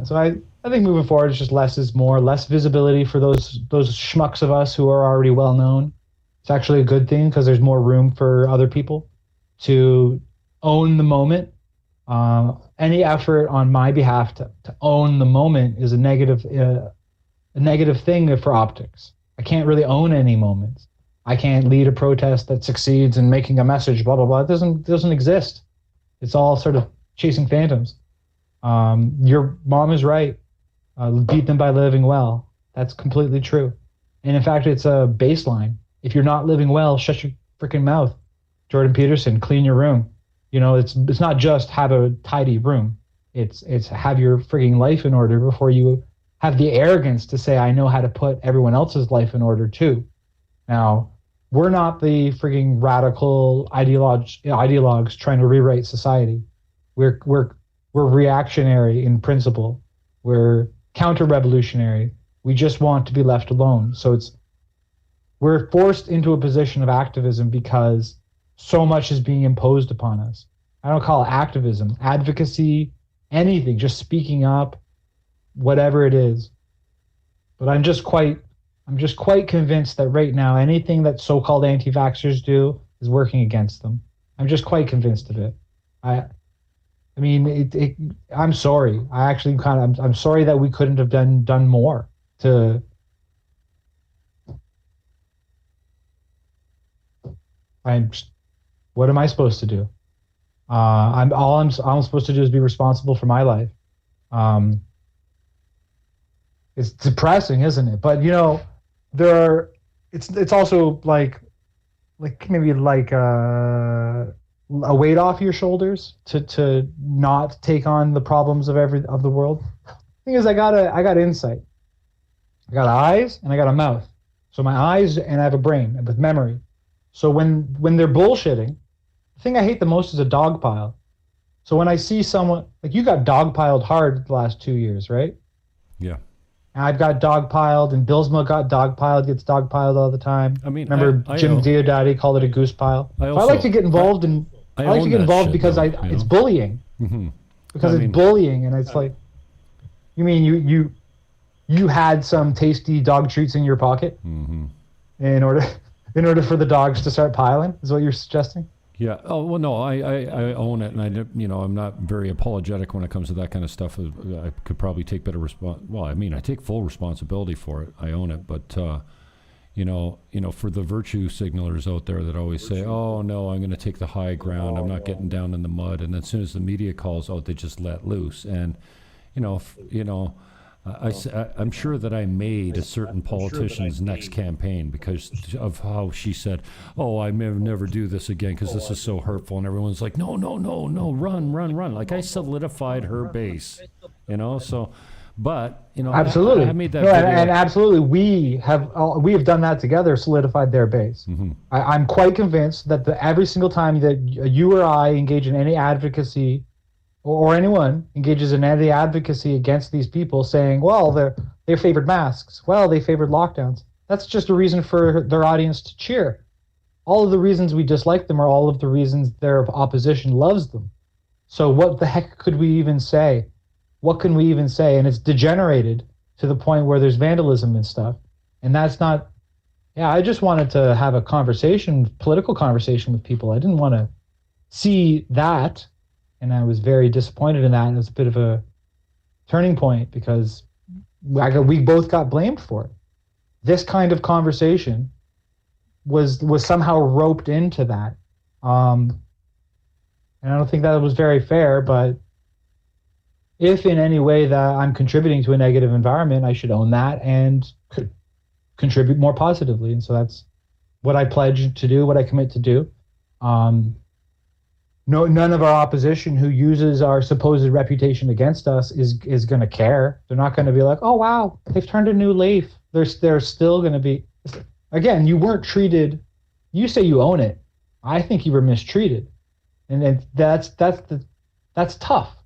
So I think moving forward, it's just less is more, less visibility for those schmucks of us who are already well known. It's actually a good thing because there's more room for other people to own the moment. Any effort on my behalf to own the moment is a negative thing for optics. I can't really own any moments. I can't lead a protest that succeeds in making a message, blah, blah, blah. It doesn't exist. It's all sort of chasing phantoms. Your mom is right. Beat them by living well. That's completely true. And in fact, it's a baseline. If you're not living well, shut your freaking mouth. Jordan Peterson, clean your room. It's not just have a tidy room. It's have your freaking life in order before you have the arrogance to say, I know how to put everyone else's life in order too. Now, we're not the freaking radical ideologues trying to rewrite society. We're reactionary in principle. We're counter-revolutionary. We just want to be left alone. So we're forced into a position of activism because so much is being imposed upon us. I don't call it activism, advocacy, anything, just speaking up, whatever it is. But I'm just quite convinced that right now anything that so-called anti-vaxxers do is working against them. I'm just quite convinced of it. I mean, I'm sorry. I'm sorry that we couldn't have done more to. What am I supposed to do? I'm supposed to do is be responsible for my life. It's depressing, isn't it? But it's also like maybe like a weight off your shoulders to not take on the problems of the world. Thing is, I got insight. I got eyes and I got a mouth. So my eyes and I have a brain with memory. So when they're bullshitting, the thing I hate the most is a dog pile. So when I see someone like you got dogpiled hard the last 2 years, right? Yeah. And I've got dogpiled, and Billsma got dogpiled, gets dogpiled all the time. I mean, remember Jim Diodati called it a goose pile. I like to get involved because it's bullying. Mm-hmm. Because it's bullying, and it's like, you mean you had some tasty dog treats in your pocket mm-hmm. in order for the dogs to start piling? Is what you're suggesting? Yeah. Oh well, no. I own it, and I'm not very apologetic when it comes to that kind of stuff. I could probably take better Well, I mean, I take full responsibility for it. I own it, but for the virtue signalers out there that always say, "Oh no, I'm going to take the high ground. I'm not getting down in the mud," and as soon as the media calls out, they just let loose. And I'm sure that I made a certain politician's next campaign because of how she said, "Oh, I may never do this again because this is so hurtful," and everyone's like, "No, run!" Like I solidified her base, So, but absolutely, I made that video. And absolutely, we have done that together, solidified their base. Mm-hmm. I'm quite convinced that every single time that you or I engage in any advocacy, or anyone engages in any advocacy against these people saying, well, they favored masks, well, they favored lockdowns, that's just a reason for their audience to cheer. All of the reasons we dislike them are all of the reasons their opposition loves them. So what the heck could we even say? What can we even say? And it's degenerated to the point where there's vandalism and stuff. And that's not, I just wanted to have a political conversation with people. I didn't want to see that. And I was very disappointed in that. It was a bit of a turning point because we both got blamed for it. This kind of conversation was somehow roped into that. And I don't think that was very fair, but if in any way that I'm contributing to a negative environment, I should own that and contribute more positively. And so that's what I pledge to do, what I commit to do. None of our opposition who uses our supposed reputation against us is going to care. They're not going to be like, oh, wow, they've turned a new leaf. They're still going to be. Again, you weren't treated. You say you own it. I think you were mistreated. And that's tough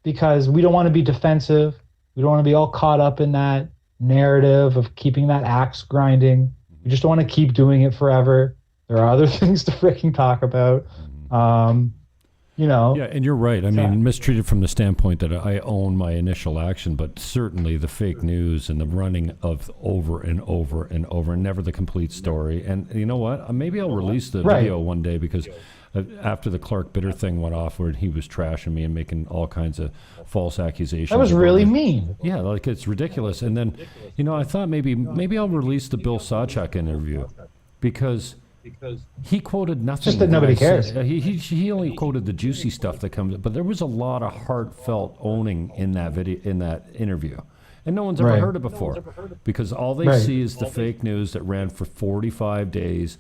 because we don't want to be defensive. We don't want to be all caught up in that narrative of keeping that axe grinding. We just don't want to keep doing it forever. There are other things to freaking talk about. Yeah, and you're right. I mean, mistreated from the standpoint that I own my initial action, but certainly the fake news and the running of over and over and over, and never the complete story. And you know what? Maybe I'll release the video one day because after the Clark Bitter thing went off where he was trashing me and making all kinds of false accusations. That was really mean. Yeah, like it's ridiculous. And then, I thought maybe I'll release the Bill Sawchuk interview because he quoted nothing. Just that nobody cares. He only quoted the juicy stuff that comes, but there was a lot of heartfelt owning in that video, in that interview, and no one's ever heard it before because all they see is the fake news that ran for 45 days.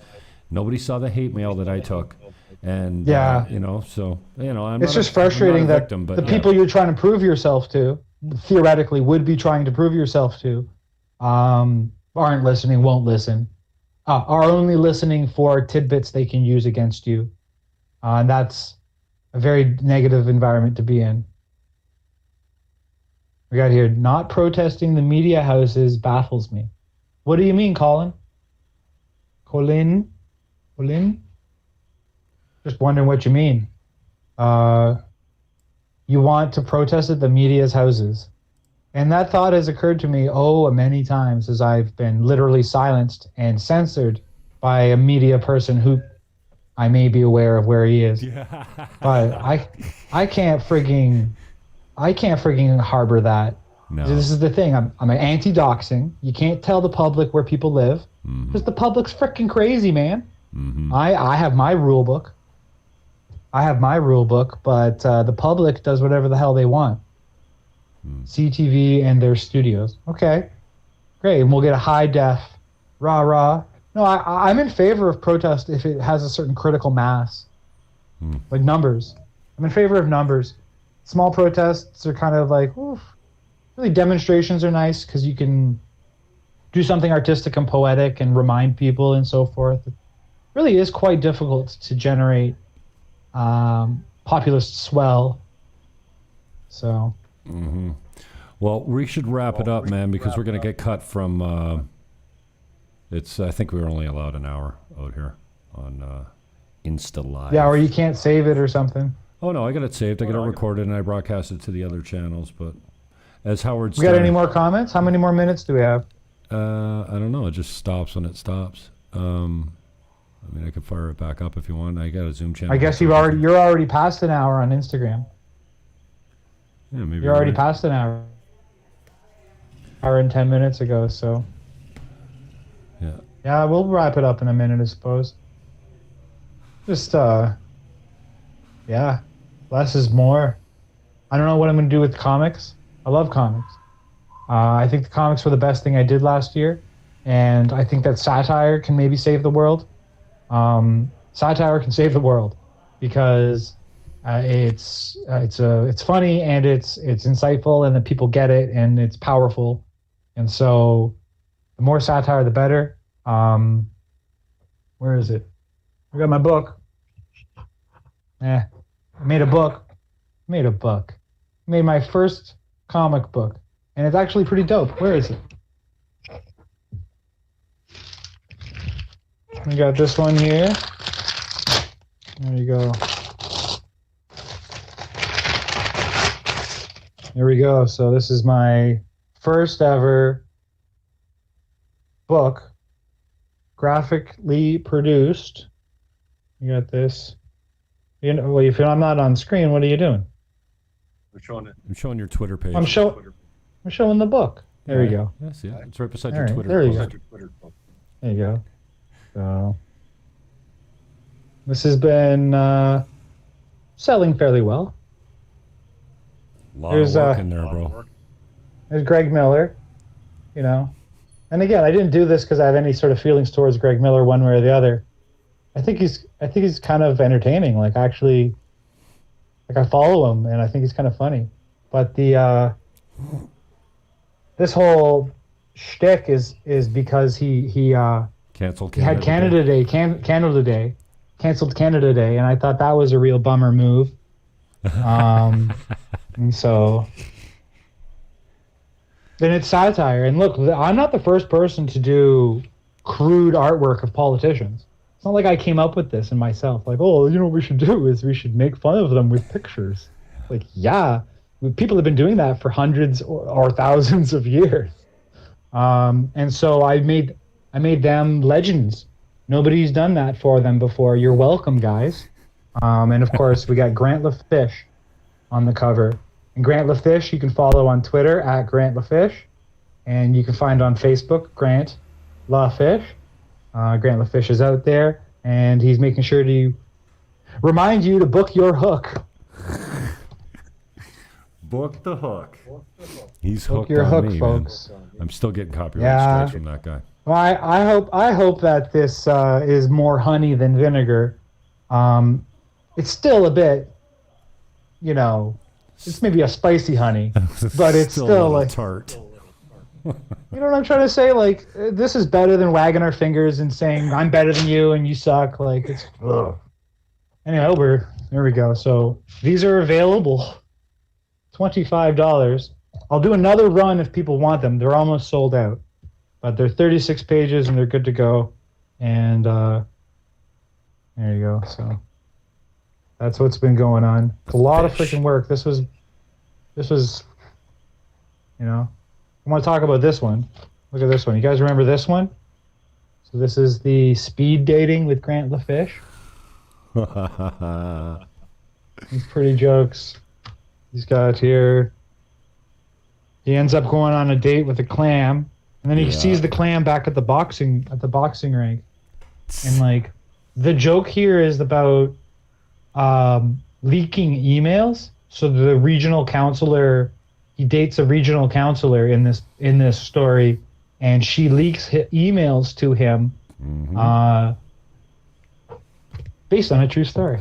Nobody saw the hate mail that I took, and it's just frustrating that the people you're trying to prove yourself to, theoretically, would be trying to prove yourself to, aren't listening, won't listen. are only listening for tidbits they can use against you. And that's a very negative environment to be in. We got here, not protesting the media houses baffles me. What do you mean, Colin? Colin? Just wondering what you mean. You want to protest at the media's houses. And that thought has occurred to me, many times as I've been literally silenced and censored by a media person who I may be aware of where he is. Yeah. But I can't frigging harbor that. No. This is the thing. I'm an anti-doxing. You can't tell the public where people live because the public's freaking crazy, man. Mm-hmm. I have my rule book. But the public does whatever the hell they want. CTV and their studios. Okay, great. And we'll get a high def, rah. No, I'm in favor of protest if it has a certain critical mass, like numbers. I'm in favor of numbers. Small protests are kind of like, oof. Really, demonstrations are nice because you can do something artistic and poetic and remind people and so forth. It really is quite difficult to generate populist swell. So. Mm-hmm. Well, we should wrap it up, man, because we're going to get cut from. I think we were only allowed an hour out here on Insta Live. Yeah, or you can't save it or something. Oh no, I got it saved. I got it recorded, and I broadcast it to the other channels. But as Howard, we got any more comments? How many more minutes do we have? I don't know. It just stops when it stops. I mean, I could fire it back up if you want. I got a Zoom channel. I guess you're already past an hour on Instagram. Yeah, maybe you're already past an hour and 10 minutes ago, so yeah, we'll wrap it up in a minute, I suppose. Just less is more. I don't know what I'm going to do with comics. I love comics. I think the comics were the best thing I did last year, and I think that satire can maybe save the world. Satire can save the world because it's funny and it's insightful and the people get it and it's powerful, and so the more satire the better. Where is it? I got my book. I made a book. Made my first comic book, and it's actually pretty dope. Where is it? We got this one here. There you go. There we go. So this is my first ever book, graphically produced. You got this. You know, well, if I'm not on screen, what are you doing? We're showing it. I'm showing your Twitter page. I'm showing the book. There you go. Yeah, see it? It's right beside your Twitter. There you go. There you go. So this has been selling fairly well. A lot of work in there, bro. There's Greg Miller, and again, I didn't do this because I have any sort of feelings towards Greg Miller one way or the other. I think he's kind of entertaining. Like I follow him and I think he's kind of funny. But this whole shtick is because he canceled Canada Day, canceled Canada Day, and I thought that was a real bummer move. And so then it's satire. And look, I'm not the first person to do crude artwork of politicians. It's not like I came up with this in myself. Like, what we should do is we should make fun of them with pictures. Like, yeah, people have been doing that for hundreds or thousands of years. And so I made them legends. Nobody's done that for them before. You're welcome, guys. And of course, we got Grant LaFish on the cover. And Grant LaFish, you can follow on Twitter at Grant LaFish. And you can find on Facebook, Grant LaFish. Grant LaFish is out there, and he's making sure to remind you to book your hook. Book the hook. He's book hooked your on hook, me, folks. Man. I'm still getting copyright strikes from that guy. Well, I hope that this is more honey than vinegar. It's still a bit, it's maybe a spicy honey, but it's still like tart. You know what I'm trying to say? Like, this is better than wagging our fingers and saying I'm better than you and you suck. Like, it's. Ugh. Anyway, there we go. So these are available. $25. I'll do another run if people want them. They're almost sold out, but they're 36 pages and they're good to go. And there you go. So that's what's been going on. It's a lot of freaking work. This was, you know. I want to talk about this one. Look at this one. You guys remember this one? So this is the speed dating with Grant LaFish. These pretty jokes he's got here. He ends up going on a date with a clam, and then he sees the clam back at the boxing rink. And like, the joke here is about leaking emails. So the regional counselor. He dates a regional counselor in this story, and she leaks emails to him, based on a true story.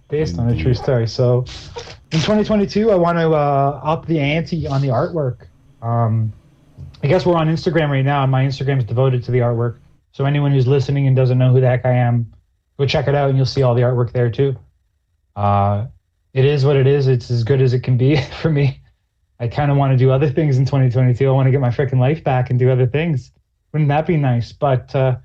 Based on a true story. So, in 2022, I want to up the ante on the artwork. I guess we're on Instagram right now, and my Instagram is devoted to the artwork. So anyone who's listening and doesn't know who the heck I am, go check it out, and you'll see all the artwork there too. It is what it is. It's as good as it can be for me. I kind of want to do other things in 2022. I want to get my freaking life back and do other things. Wouldn't that be nice? But it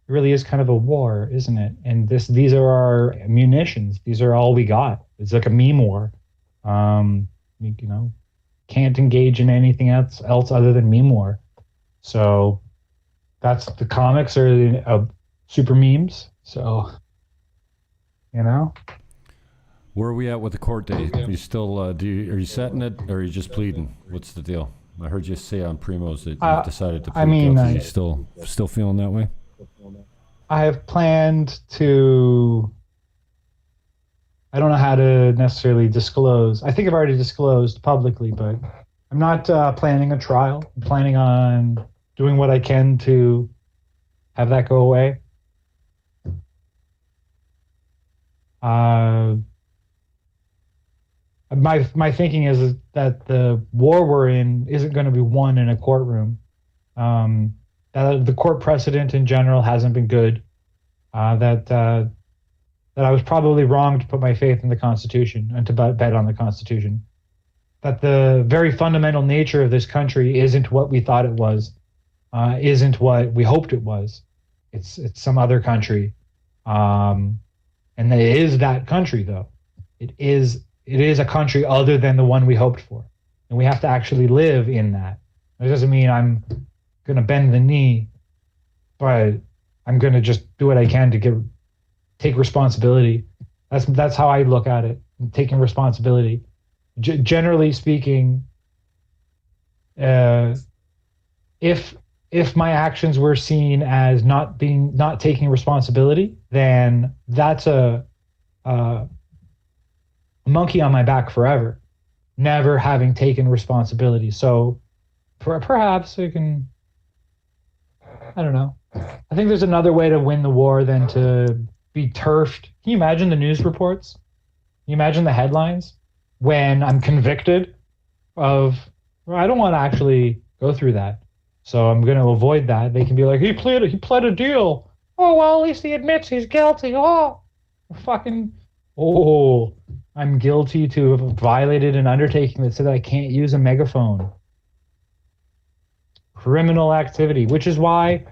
really is kind of a war, isn't it? And these are our munitions. These are all we got. It's like a meme war. You know, can't engage in anything else other than meme war. So that's the comics are super memes. So, you know. Where are we at with the court date? Are you still, are you setting it, or are you just pleading? What's the deal? I heard you say on Primos that you decided to plead guilty. Are you still feeling that way? I have planned to... I don't know how to necessarily disclose. I think I've already disclosed publicly, but I'm not planning a trial. I'm planning on doing what I can to have that go away. My thinking is that the war we're in isn't going to be won in a courtroom. That the court precedent in general hasn't been good. That I was probably wrong to put my faith in the Constitution and to bet on the Constitution. That the very fundamental nature of this country isn't what we thought it was, isn't what we hoped it was. It's some other country, and it is that country though. It is a country other than the one we hoped for. And we have to actually live in that. It doesn't mean I'm going to bend the knee, but I'm going to just do what I can to take responsibility. That's how I look at it, taking responsibility. Generally speaking, if my actions were seen as not taking responsibility, then that's a monkey on my back forever, never having taken responsibility. So perhaps I can, I don't know. I think there's another way to win the war than to be turfed. Can you imagine the news reports? Can you imagine the headlines when I'm convicted of, well, I don't want to actually go through that. So I'm going to avoid that. They can be like, he pled a deal. Oh, well, at least he admits he's guilty. Oh, I'm guilty to have violated an undertaking that said that I can't use a megaphone. Criminal activity, which is why,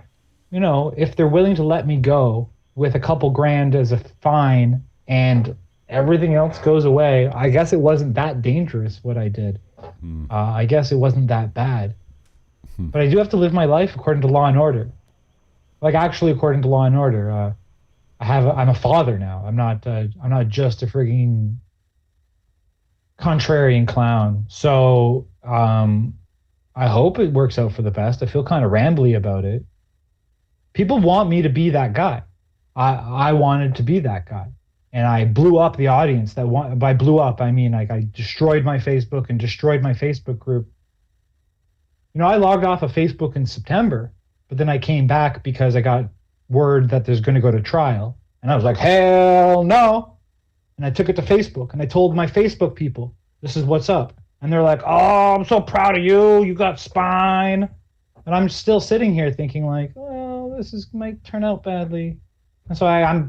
you know, if they're willing to let me go with a couple grand as a fine and everything else goes away, I guess it wasn't that dangerous what I did. I guess it wasn't that bad. But I do have to live my life according to law and order. Like, actually according to law and order. I'm a father now. I'm not just a frigging contrarian clown. So I hope it works out for the best. I feel kind of rambly about it. People want me to be that guy. I wanted to be that guy. And I blew up the audience. By blew up, I mean like I destroyed my Facebook and destroyed my Facebook group. You know, I logged off of Facebook in September, but then I came back because I got word that there's going to go to trial. And I was like, hell no. And I took it to Facebook and I told my Facebook people, this is what's up. And they're like, oh, I'm so proud of you. You got spine. And I'm still sitting here thinking like, well, might turn out badly. And so I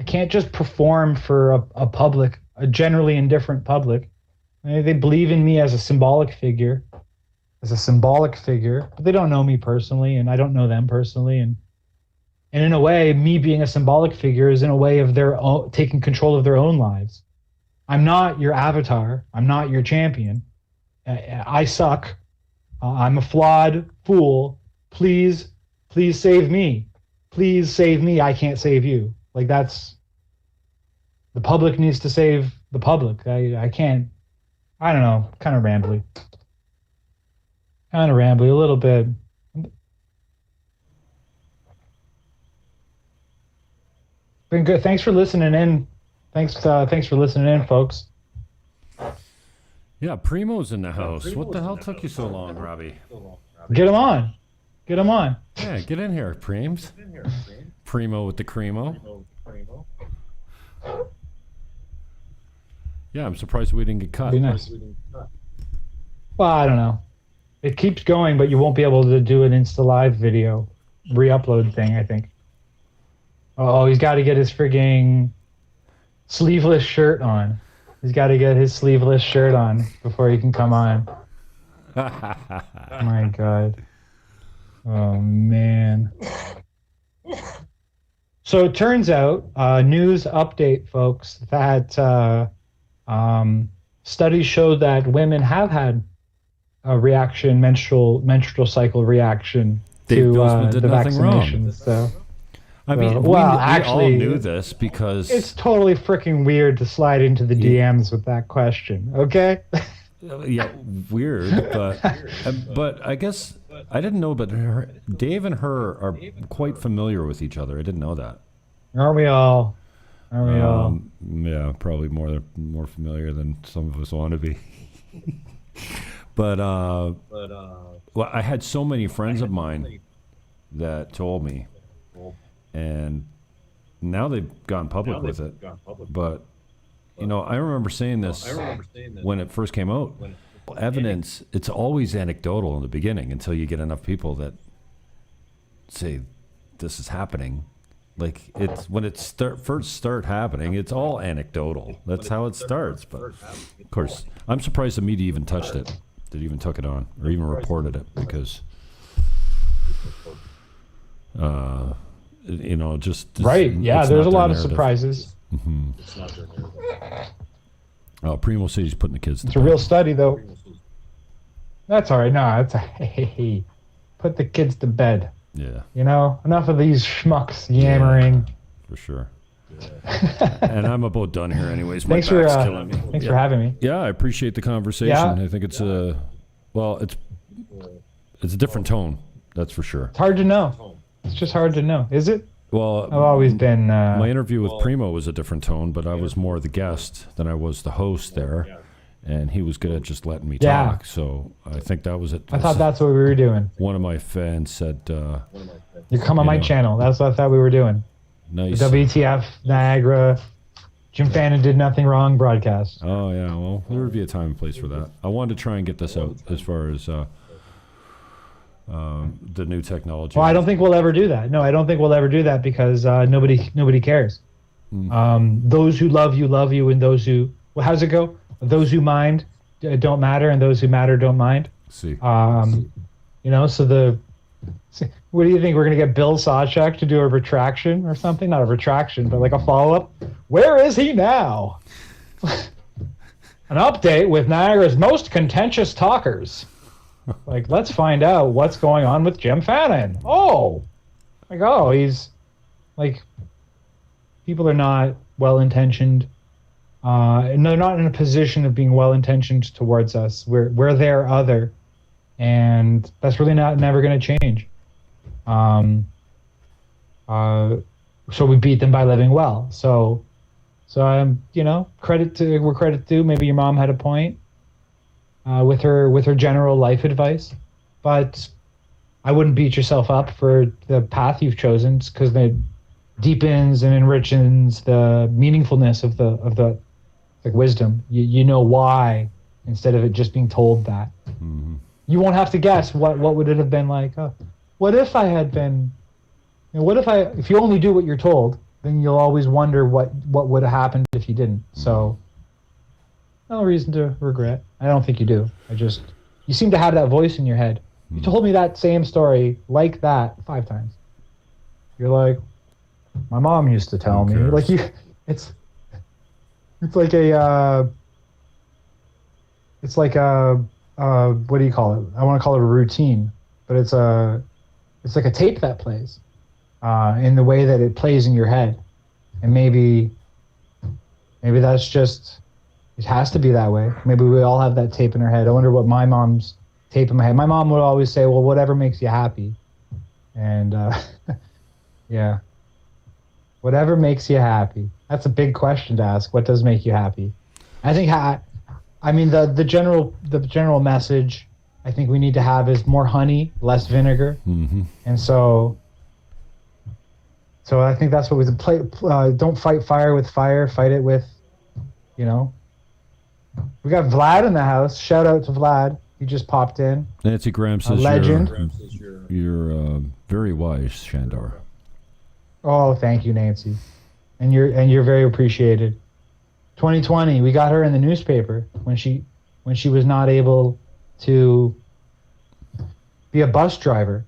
can't just perform for a public, a generally indifferent public. They believe in me as a symbolic figure, but they don't know me personally, and I don't know them personally. And in a way, me being a symbolic figure is in a way of their own, taking control of their own lives. I'm not your avatar. I'm not your champion. I suck. I'm a flawed fool. Please save me. Please save me. I can't save you. Like that's, the public needs to save the public. I can't, I don't know, kind of rambly a little bit. Been good. Thanks for listening in. Thanks for listening in, folks. Yeah, Primo's in the house. What the hell took you so long, Robbie? Get him on. Yeah, get in here, Preems. Primo with the Cremo. Yeah, I'm surprised we didn't get cut. Be nice. Well, I don't know. It keeps going, but you won't be able to do an Insta Live video re-upload thing, I think. Oh, he's got to get his frigging sleeveless shirt on. He's got to get his sleeveless shirt on before he can come on. My God. Oh, man. So it turns out, news update, folks, that studies show that women have had a reaction, menstrual cycle reaction to the vaccination. So, I mean, we all knew this because it's totally freaking weird to slide into the DMs with that question. Okay. Yeah, weird, but I guess I didn't know. But Dave and her are quite familiar with each other. I didn't know that. Aren't we all? Yeah, probably more familiar than some of us want to be. But well, I had so many friends of mine that told me, and now they've gone public with it. But you know, I remember saying this when it first came out. Evidence, it's always anecdotal in the beginning until you get enough people that say this is happening. Like it's when it first start happening, it's all anecdotal. That's how it starts. But of course, I'm surprised the media even touched it, that even took it on, or even reported it, because you know, just right. Yeah, there's a lot of surprises. Mm-hmm. Primo says he's putting the kids to bed. It's a real study, though. That's all right. No, it's hey, put the kids to bed. Yeah. You know, enough of these schmucks yammering. Yeah, for sure. Yeah. And I'm about done here anyways. Thanks for having me. Yeah, I appreciate the conversation. Yeah. I think it's it's a different tone, that's for sure. It's hard to know. It's just hard to know. Is it? Well, I've always been... my interview with Primo was a different tone, but I was more the guest than I was the host there, and he was good at just letting me talk, so I think that was it. I thought that's what we were doing. One of my fans said... you come on my channel. That's what I thought we were doing. Nice. The WTF, Niagara, Jim Fannon did nothing wrong broadcast. Oh, yeah, well, there would be a time and place for that. I wanted to try and get this out as far as... the new technology. Well, I don't think we'll ever do that. No, I don't think we'll ever do that because nobody cares. Those who love you, and those who... Well, how's it go? Those who mind don't matter, and those who matter don't mind. See. You know, what do you think? We're going to get Bill Sawchuk to do a retraction or something? Not a retraction, but like a follow-up? Where is he now? An update with Niagara's most contentious talkers. Like, let's find out what's going on with Jim Fannon. He's like, people are not well-intentioned. And they're not in a position of being well-intentioned towards us. We're their other, and that's really never going to change. So we beat them by living well. So you know, credit due. Maybe your mom had a point. With her general life advice, but I wouldn't beat yourself up for the path you've chosen, because it deepens and enriches the meaningfulness of the like wisdom. You know why instead of it just being told that. Mm-hmm. You won't have to guess what would it have been like. What if I had been? If you only do what you're told, then you'll always wonder what would have happened if you didn't. So, no reason to regret. I don't think you do. You seem to have that voice in your head. You told me that same story like that 5 times. You're like, my mom used to tell me. Like it's like a what do you call it? I want to call it a routine, but it's like a tape that plays in the way that it plays in your head, and maybe that's just, it has to be that way. Maybe we all have that tape in our head. I wonder what my mom's tape in my head. My mom would always say, well, whatever makes you happy. And yeah, whatever makes you happy. That's a big question to ask. What does make you happy? I think the general message I think we need to have is more honey, less vinegar. Mm-hmm. And so I think that's what we play. Don't fight fire with fire. Fight it with, We got Vlad in the house. Shout out to Vlad. He just popped in. Nancy Graham says legend. You're very wise, Sandor. Oh, thank you, Nancy. And you're very appreciated. 2020, we got her in the newspaper when she was not able to be a bus driver.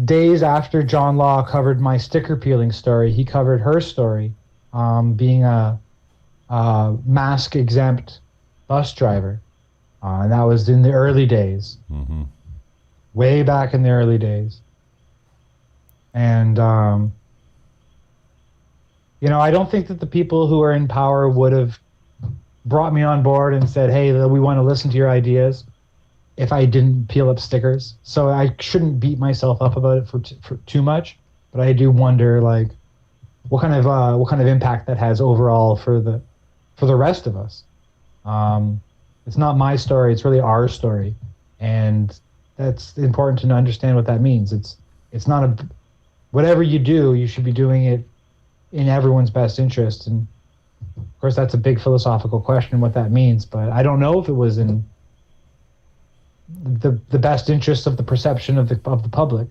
Days after John Law covered my sticker peeling story, he covered her story, being a mask exempt bus driver, and that was in the early days, way back in the early days. And I don't think that the people who are in power would have brought me on board and said, hey, we want to listen to your ideas, if I didn't peel up stickers. So I shouldn't beat myself up about it for too much, but I do wonder, like, what kind of impact that has overall for the rest of us. It's not my story, it's really our story, and that's important to understand what that means. It's not whatever you do, you should be doing it in everyone's best interest. And of course, that's a big philosophical question, what that means, but I don't know if it was in the best interest of the perception of the public.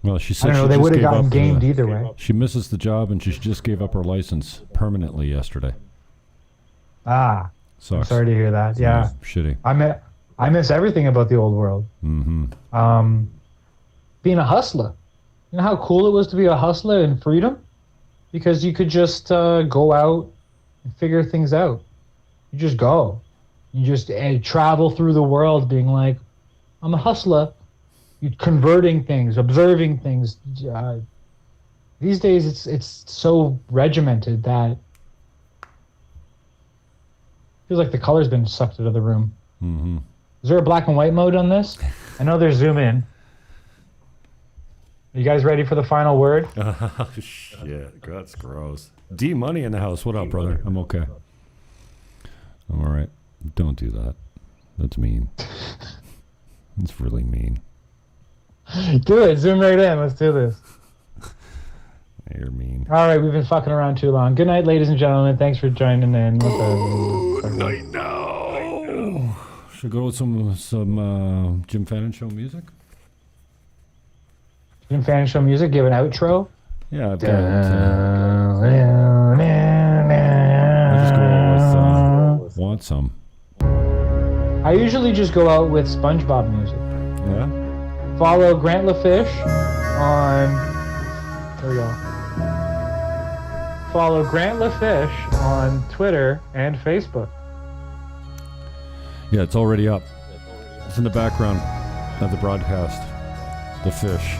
Well, she said I don't know, they would have gotten gamed either way. She misses the job, and she just gave up her license permanently yesterday. Sucks. I'm sorry to hear that. Yeah. Shitty. I miss everything about the old world. Mm-hmm. Being a hustler. You know how cool it was to be a hustler in freedom? Because you could just go out and figure things out. You just go. You just travel through the world being like, I'm a hustler. You're converting things, observing things. These days, it's so regimented that feels like the color's been sucked out of the room. Mm-hmm. Is there a black and white mode on this? I know there's zoom in. Are you guys ready for the final word? Oh, shit. That's gross. D Money in the house. What up, brother? I'm okay. I'm all right. Don't do that. That's mean. That's really mean. Do it. Zoom right in. Let's do this. You're mean. All right. We've been fucking around too long. Good night, ladies and gentlemen. Thanks for joining in. Good night now. Should go with some Jim Fannon Show music? Jim Fannon Show music. Give an outro. Yeah, I've got I'll just go with Want Some. I usually just go out with SpongeBob music. Yeah? Follow Grant LaFish on... There we go. Follow Grant LaFish on Twitter and Facebook. Yeah, it's already up. It's in the background of the broadcast. The fish.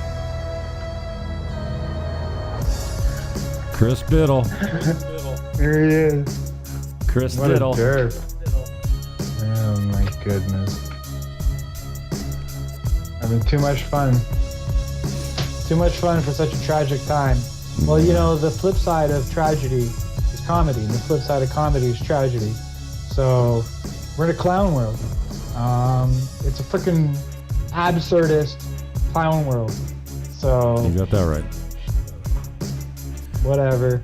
Chris Biddle. There he is. Chris What Biddle. a derp. Oh my goodness. Having too much fun. Too much fun for such a tragic time. Well, the flip side of tragedy is comedy, and the flip side of comedy is tragedy. So, we're in a clown world. It's a freaking absurdist clown world. So... You got that right. Whatever.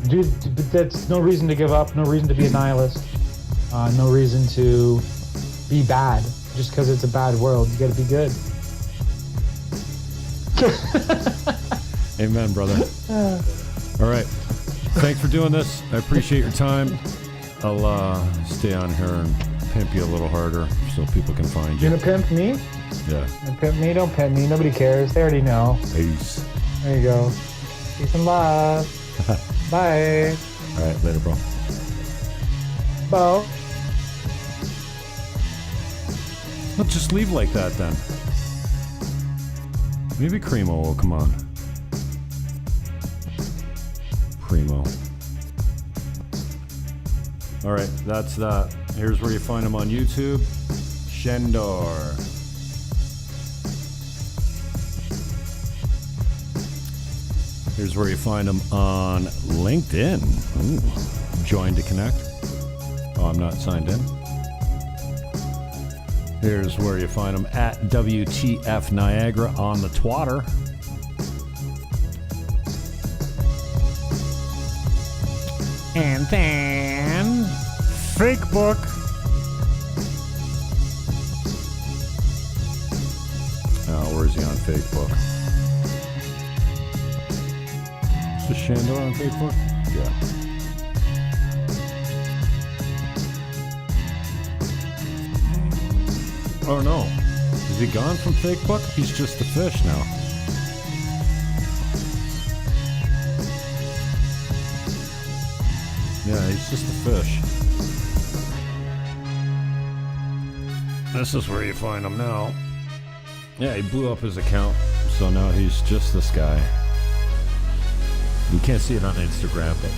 Dude, that's no reason to give up, no reason to be a nihilist. No reason to be bad just because it's a bad world. You got to be good. Amen, brother. All right. Thanks for doing this. I appreciate your time. I'll stay on here and pimp you a little harder so people can find you. You gonna pimp me? Yeah. Don't pimp me, don't pimp me. Nobody cares. They already know. Peace. There you go. Peace and love. Bye. All right, later, bro. Bo. Let's just leave like that then. Maybe Cremo will come on. Primo. All right, that's that. Here's where you find him on YouTube. Sandor. Here's where you find him on LinkedIn. Ooh. Join to connect. Oh, I'm not signed in. Here's where you find him at WTF Niagara on the Twatter. And then Fake Book. Oh, where is he on Facebook? Is this Sandor on Facebook? Yeah. Oh no. Is he gone from Fake Book? He's just a fish now. Yeah, he's just a fish. This is where you find him now. Yeah, he blew up his account, so now he's just this guy. You can't see it on Instagram, but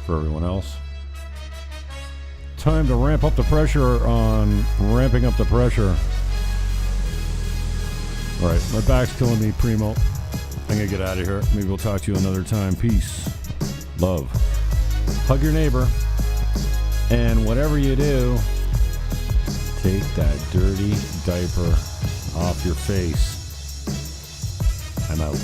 for everyone else. Time to ramp up the pressure on ramping up the pressure. All right, my back's killing me, Primo. I'm gonna get out of here. Maybe we'll talk to you another time. Peace. Love. Hug your neighbor. And whatever you do, take that dirty diaper off your face. I'm out.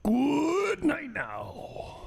Good night now.